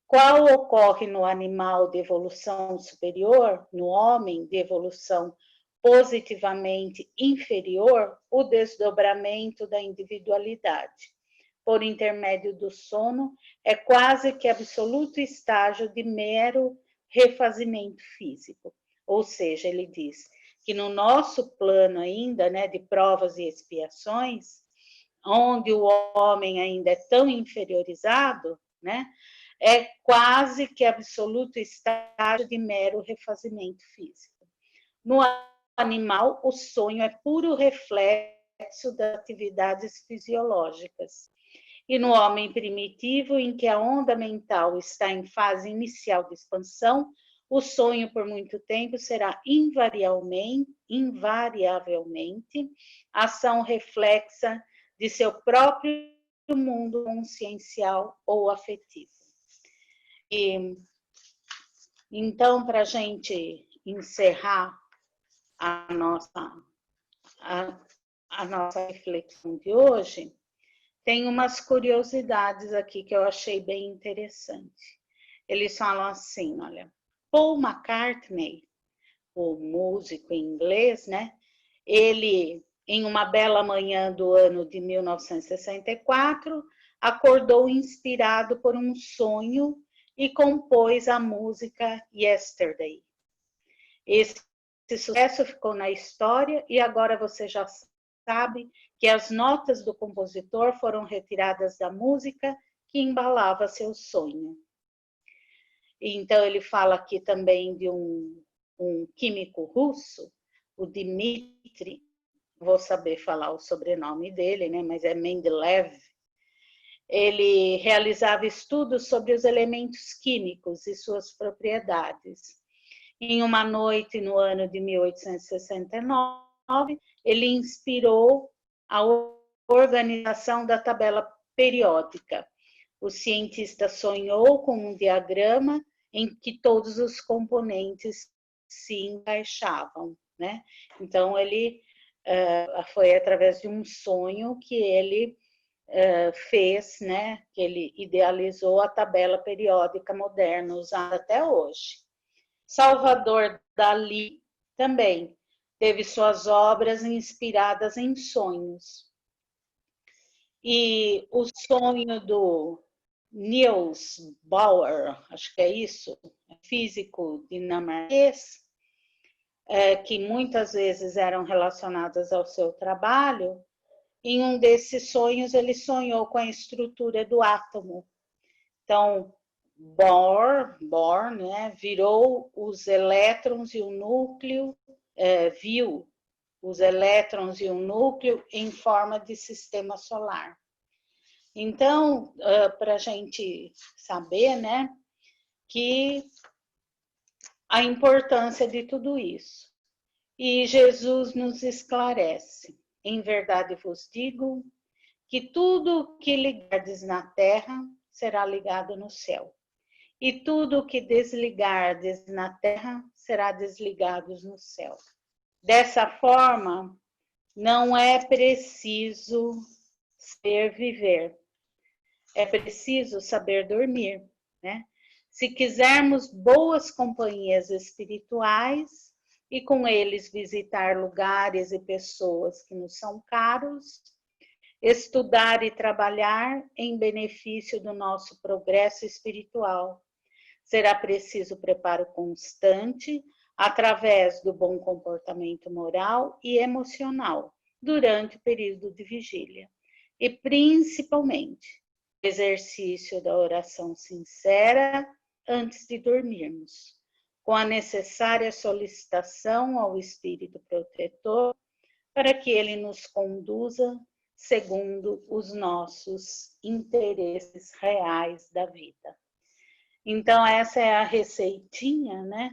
Qual ocorre no animal de evolução superior, no homem de evolução positivamente inferior, o desdobramento da individualidade. Por intermédio do sono, é quase que absoluto estágio de mero refazimento físico. Ou seja, ele diz que no nosso plano ainda, né, de provas e expiações, onde o homem ainda é tão inferiorizado, né, é quase que absoluto estágio de mero refazimento físico. No animal, o sonho é puro reflexo das atividades fisiológicas. E no homem primitivo, em que a onda mental está em fase inicial de expansão, o sonho por muito tempo será invariavelmente ação reflexa de seu próprio mundo consciencial ou afetivo. E, então, para a gente encerrar a nossa reflexão de hoje, tem umas curiosidades aqui que eu achei bem interessante. Eles falam assim, olha, Paul McCartney, o músico em inglês, né? Ele, em uma bela manhã do ano de 1964, acordou inspirado por um sonho e compôs a música Yesterday. Esse sucesso ficou na história e agora você já sabe que as notas do compositor foram retiradas da música que embalava seu sonho. Então, ele fala aqui também de um químico russo, o Dmitri, vou saber falar o sobrenome dele, né? Mas é Mendeleev. Ele realizava estudos sobre os elementos químicos e suas propriedades. Em uma noite no ano de 1869, ele inspirou a organização da tabela periódica. O cientista sonhou com um diagrama em que todos os componentes se encaixavam, né? Então, ele foi através de um sonho que ele fez, né? Que ele idealizou a tabela periódica moderna, usada até hoje. Salvador Dalí também teve suas obras inspiradas em sonhos. E o sonho do Niels Bohr, acho que é isso, físico dinamarquês, que muitas vezes eram relacionadas ao seu trabalho, em um desses sonhos ele sonhou com a estrutura do átomo. Então, Bohr, né, virou os elétrons e o núcleo, viu os elétrons e o núcleo em forma de sistema solar. Então, para a gente saber, né, que a importância de tudo isso. E Jesus nos esclarece: em verdade vos digo que tudo que ligardes na terra será ligado no céu, e tudo que desligardes na terra será desligado no céu. Dessa forma, não é preciso saber viver, é preciso saber dormir, né? Se quisermos boas companhias espirituais e com eles visitar lugares e pessoas que nos são caros, estudar e trabalhar em benefício do nosso progresso espiritual, será preciso preparo constante através do bom comportamento moral e emocional durante o período de vigília e principalmente o exercício da oração sincera antes de dormirmos, com a necessária solicitação ao Espírito Protetor para que ele nos conduza segundo os nossos interesses reais da vida. Então, essa é a receitinha, né?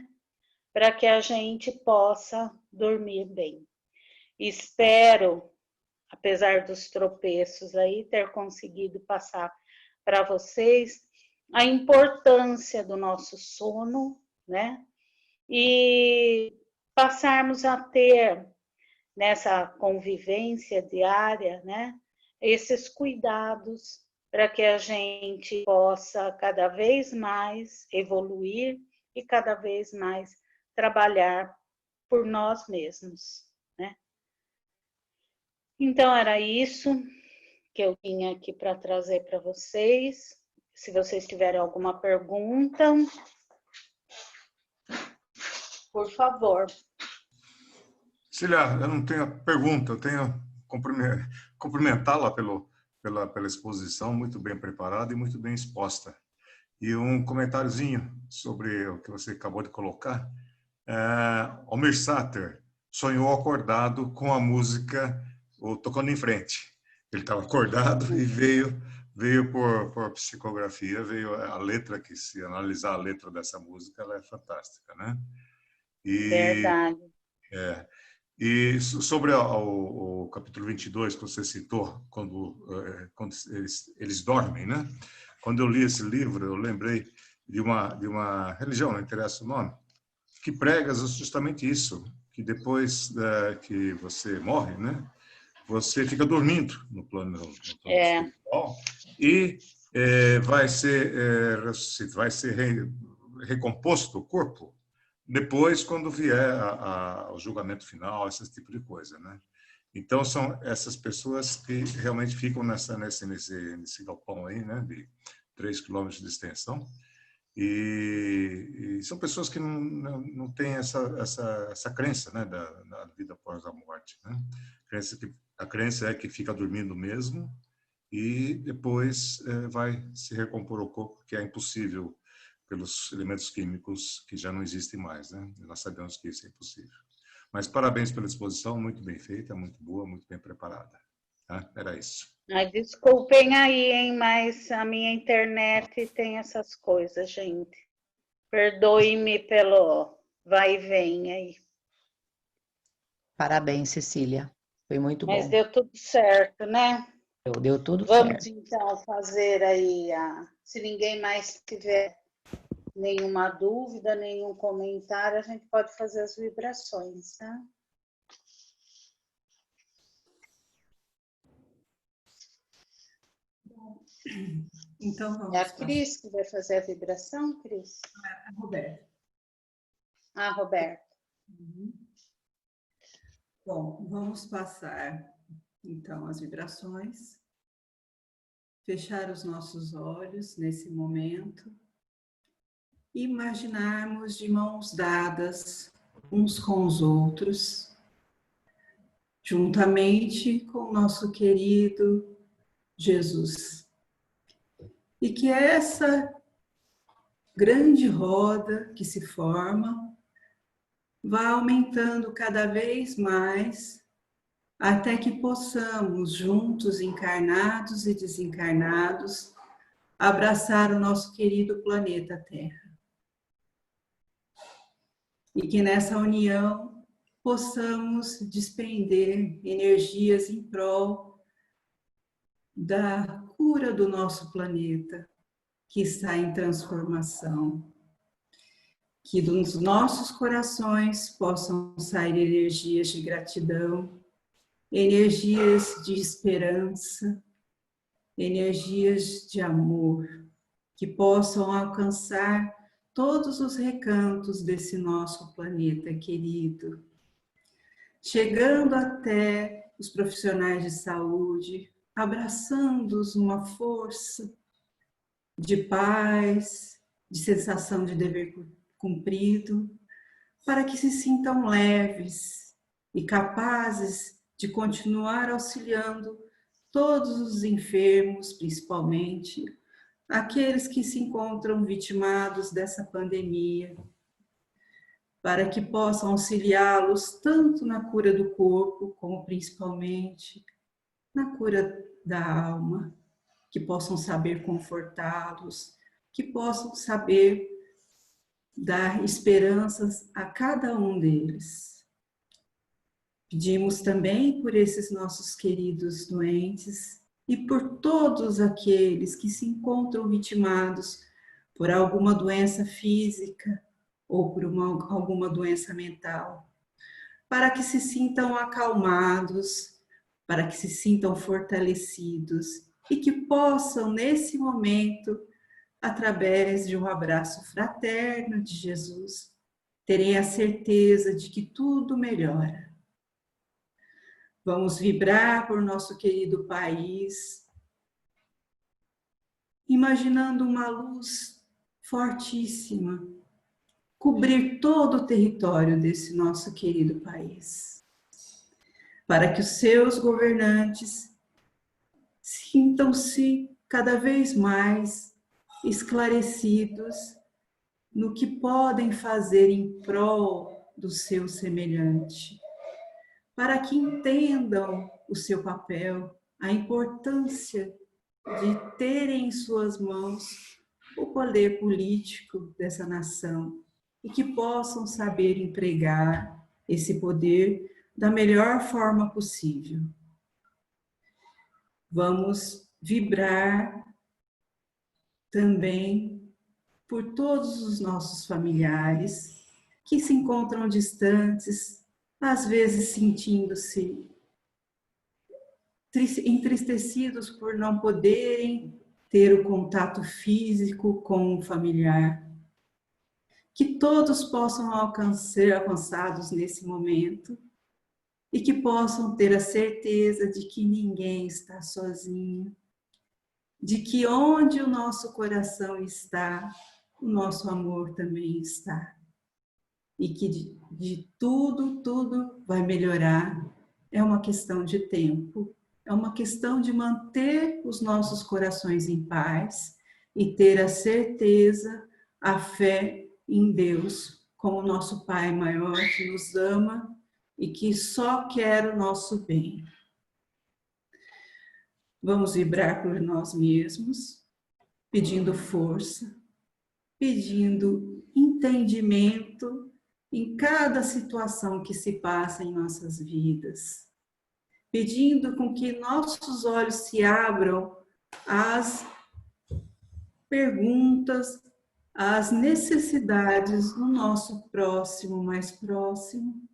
Para que a gente possa dormir bem. Espero, apesar dos tropeços aí, ter conseguido passar para vocês a importância do nosso sono, né? E passarmos a ter nessa convivência diária, né? Esses cuidados para que a gente possa cada vez mais evoluir e cada vez mais trabalhar por nós mesmos, né? Então, era isso que eu tinha aqui para trazer para vocês. Se vocês tiverem alguma pergunta, por favor. Cília, eu não tenho pergunta, eu tenho cumprimentá-la pela exposição, muito bem preparada e muito bem exposta. E um comentáriozinho sobre o que você acabou de colocar. Almir Sater sonhou acordado com a música o Tocando em Frente. Ele estava acordado e veio por psicografia, veio a letra, que se analisar a letra dessa música, ela é fantástica, né? Verdade. E sobre o capítulo 22 que você citou, quando eles dormem, né? Quando eu li esse livro, eu lembrei de uma religião, não interessa o nome, que prega justamente isso, que depois que você morre, né? Você fica dormindo no plano espiritual e vai ser recomposto o corpo depois, quando vier o julgamento final, esse tipo de coisa, né? Então, são essas pessoas que realmente ficam nesse galpão aí, né, de 3 quilômetros de extensão, e são pessoas que não têm essa crença, né, da vida após a morte, né? A crença é que fica dormindo mesmo e depois vai se recompor o corpo, que é impossível pelos elementos químicos que já não existem mais, né? Nós sabemos que isso é impossível. Mas parabéns pela exposição, muito bem feita, muito boa, muito bem preparada. Tá? Era isso. Desculpem aí, hein, mas a minha internet tem essas coisas, gente. Perdoe-me pelo vai e vem aí. Parabéns, Cecília. Foi muito bom. Mas deu tudo certo, né? Deu tudo certo. Vamos então fazer aí, se ninguém mais tiver nenhuma dúvida, nenhum comentário, a gente pode fazer as vibrações, tá? Então vamos. É a Cris que vai fazer a vibração, Cris? A Roberta. Roberta. Uhum. Bom, vamos passar então as vibrações. Fechar os nossos olhos nesse momento. Imaginarmos de mãos dadas uns com os outros, juntamente com o nosso querido Jesus. E que essa grande roda que se forma vá aumentando cada vez mais, até que possamos, juntos, encarnados e desencarnados, abraçar o nosso querido planeta Terra. E que nessa união possamos desprender energias em prol da cura do nosso planeta, que está em transformação. Que dos nossos corações possam sair energias de gratidão, energias de esperança, energias de amor, que possam alcançar todos os recantos desse nosso planeta querido, chegando até os profissionais de saúde, abraçando-os uma força de paz, de sensação de dever cumprido, para que se sintam leves e capazes de continuar auxiliando todos os enfermos, principalmente aqueles que se encontram vitimados dessa pandemia, para que possam auxiliá-los tanto na cura do corpo, como principalmente na cura da alma, que possam saber confortá-los, que possam saber dar esperanças a cada um deles. Pedimos também por esses nossos queridos doentes e por todos aqueles que se encontram vitimados por alguma doença física ou por alguma doença mental, para que se sintam acalmados, para que se sintam fortalecidos e que possam, nesse momento, através de um abraço fraterno de Jesus, terem a certeza de que tudo melhora. Vamos vibrar por nosso querido país, imaginando uma luz fortíssima, cobrir todo o território desse nosso querido país, para que os seus governantes sintam-se cada vez mais esclarecidos no que podem fazer em prol do seu semelhante, para que entendam o seu papel, a importância de terem em suas mãos o poder político dessa nação e que possam saber empregar esse poder da melhor forma possível. Vamos vibrar também por todos os nossos familiares que se encontram distantes, às vezes sentindo-se entristecidos por não poderem ter o contato físico com o familiar. Que todos possam ser alcançados nesse momento e que possam ter a certeza de que ninguém está sozinho, de que onde o nosso coração está, o nosso amor também está. E que de tudo vai melhorar. É uma questão de tempo, é uma questão de manter os nossos corações em paz e ter a certeza, a fé em Deus, como nosso Pai maior que nos ama e que só quer o nosso bem. Vamos vibrar por nós mesmos, pedindo força, pedindo entendimento em cada situação que se passa em nossas vidas, pedindo com que nossos olhos se abram às perguntas, às necessidades do nosso próximo mais próximo,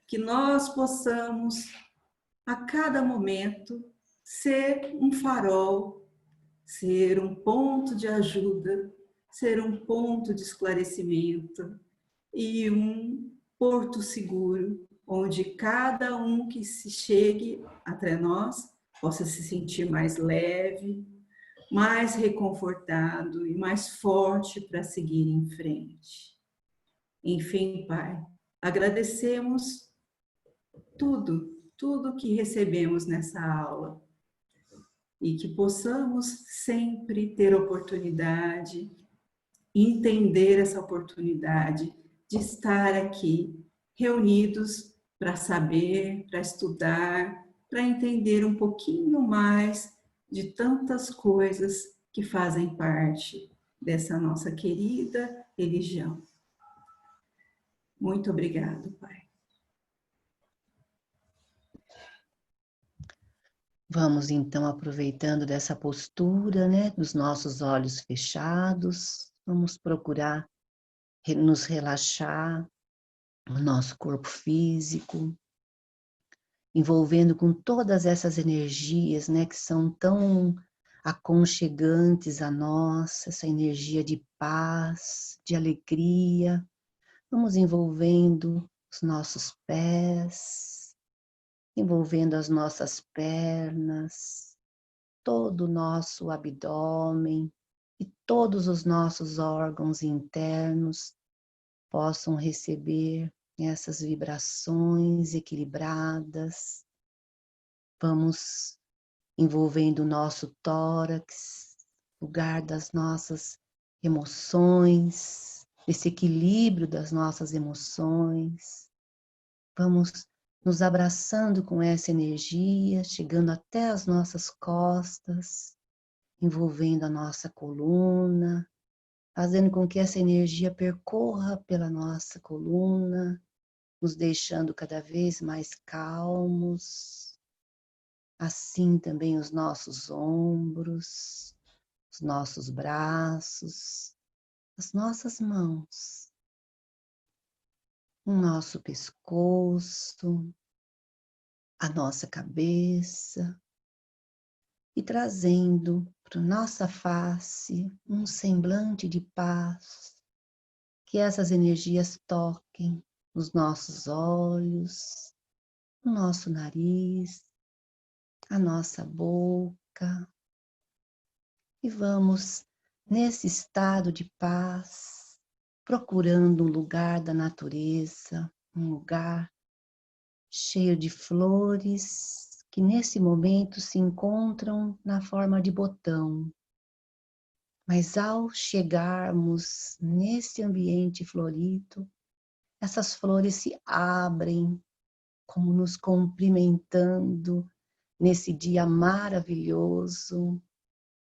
que nós possamos, a cada momento, ser um farol, ser um ponto de ajuda, ser um ponto de esclarecimento e um porto seguro, onde cada um que se chegue até nós possa se sentir mais leve, mais reconfortado e mais forte para seguir em frente. Enfim, Pai, agradecemos tudo que recebemos nessa aula e que possamos sempre ter oportunidade, entender essa oportunidade de estar aqui reunidos para saber, para estudar, para entender um pouquinho mais de tantas coisas que fazem parte dessa nossa querida religião. Muito obrigado, Pai. Vamos então, aproveitando dessa postura, né, dos nossos olhos fechados, vamos procurar nos relaxar o nosso corpo físico, envolvendo com todas essas energias, né, que são tão aconchegantes a nós, essa energia de paz, de alegria. Vamos envolvendo os nossos pés, envolvendo as nossas pernas, todo o nosso abdômen e todos os nossos órgãos internos possam receber essas vibrações equilibradas. Vamos envolvendo o nosso tórax, lugar das nossas emoções, esse equilíbrio das nossas emoções. Vamos nos abraçando com essa energia, chegando até as nossas costas, envolvendo a nossa coluna, fazendo com que essa energia percorra pela nossa coluna, nos deixando cada vez mais calmos. Assim também os nossos ombros, os nossos braços, as nossas mãos, o nosso pescoço, a nossa cabeça, e trazendo para nossa face um semblante de paz, que essas energias toquem os nossos olhos, o nosso nariz, a nossa boca, e vamos nesse estado de paz, procurando um lugar da natureza, um lugar cheio de flores que nesse momento se encontram na forma de botão, Mas ao chegarmos nesse ambiente florido, essas flores se abrem, como nos cumprimentando nesse dia maravilhoso,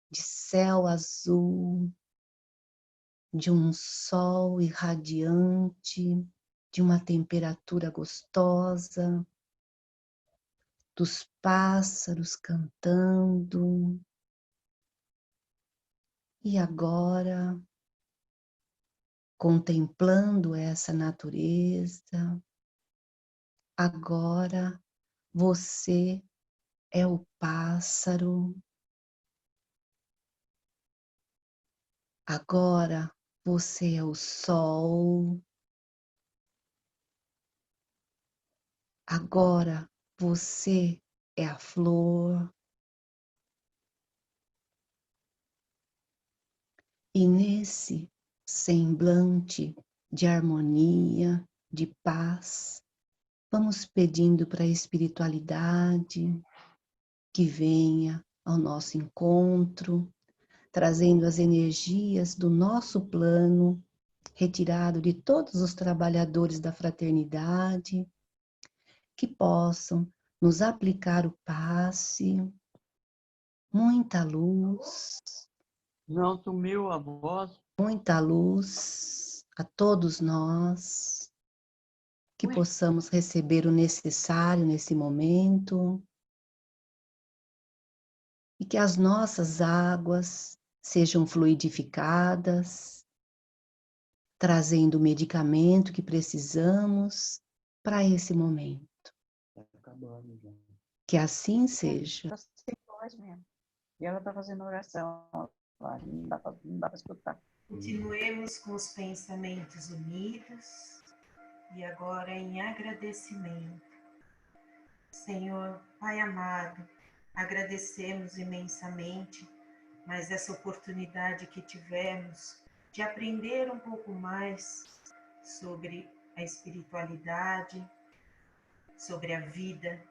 de céu azul, de um sol irradiante, de uma temperatura gostosa, dos pássaros cantando. E agora, contemplando essa natureza, agora você é o pássaro, agora você é o sol, agora você é a flor. E nesse semblante de harmonia, de paz, vamos pedindo para a espiritualidade que venha ao nosso encontro, trazendo as energias do nosso plano, retirado de todos os trabalhadores da fraternidade, que possam nos aplicar o passe, muita luz. Não sumiu a voz. Muita luz a todos nós, que possamos receber o necessário nesse momento e que as nossas águas sejam fluidificadas, trazendo o medicamento que precisamos para esse momento. Que assim seja. E ela está fazendo oração. Não dá para escutar. Continuemos com os pensamentos unidos e agora em agradecimento. Senhor, Pai amado, agradecemos imensamente mais essa oportunidade que tivemos de aprender um pouco mais sobre a espiritualidade, sobre a vida.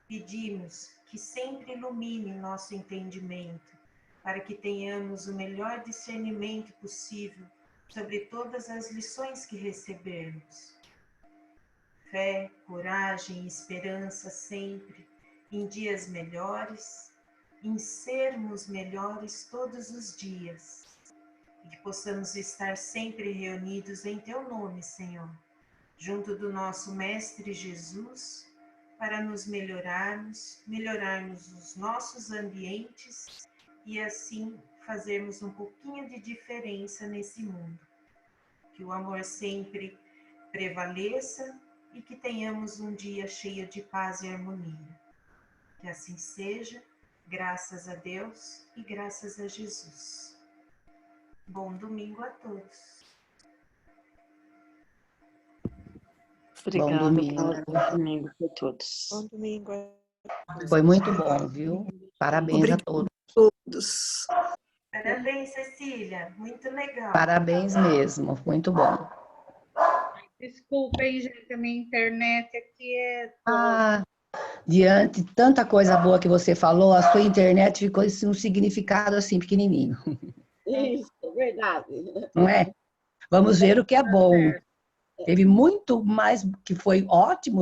Pedimos que sempre ilumine nosso entendimento, para que tenhamos o melhor discernimento possível sobre todas as lições que recebermos. Fé, coragem e esperança sempre, em dias melhores, em sermos melhores todos os dias, e que possamos estar sempre reunidos em Teu nome, Senhor, junto do nosso Mestre Jesus, para nos melhorarmos os nossos ambientes e assim fazermos um pouquinho de diferença nesse mundo. Que o amor sempre prevaleça e que tenhamos um dia cheio de paz e harmonia. Que assim seja, graças a Deus e graças a Jesus. Bom domingo a todos. Obrigada. Bom domingo. Bom domingo para todos. Bom domingo. Foi muito bom, viu? Parabéns a todos. Parabéns, Cecília. Muito legal. Parabéns mesmo, muito bom. Desculpem, gente, a minha internet aqui é... Diante de tanta coisa boa que você falou, a sua internet ficou assim, um significado assim, pequenininho. Isso, verdade. Não é? Vamos ver o que é bom. Teve muito mais que foi ótimo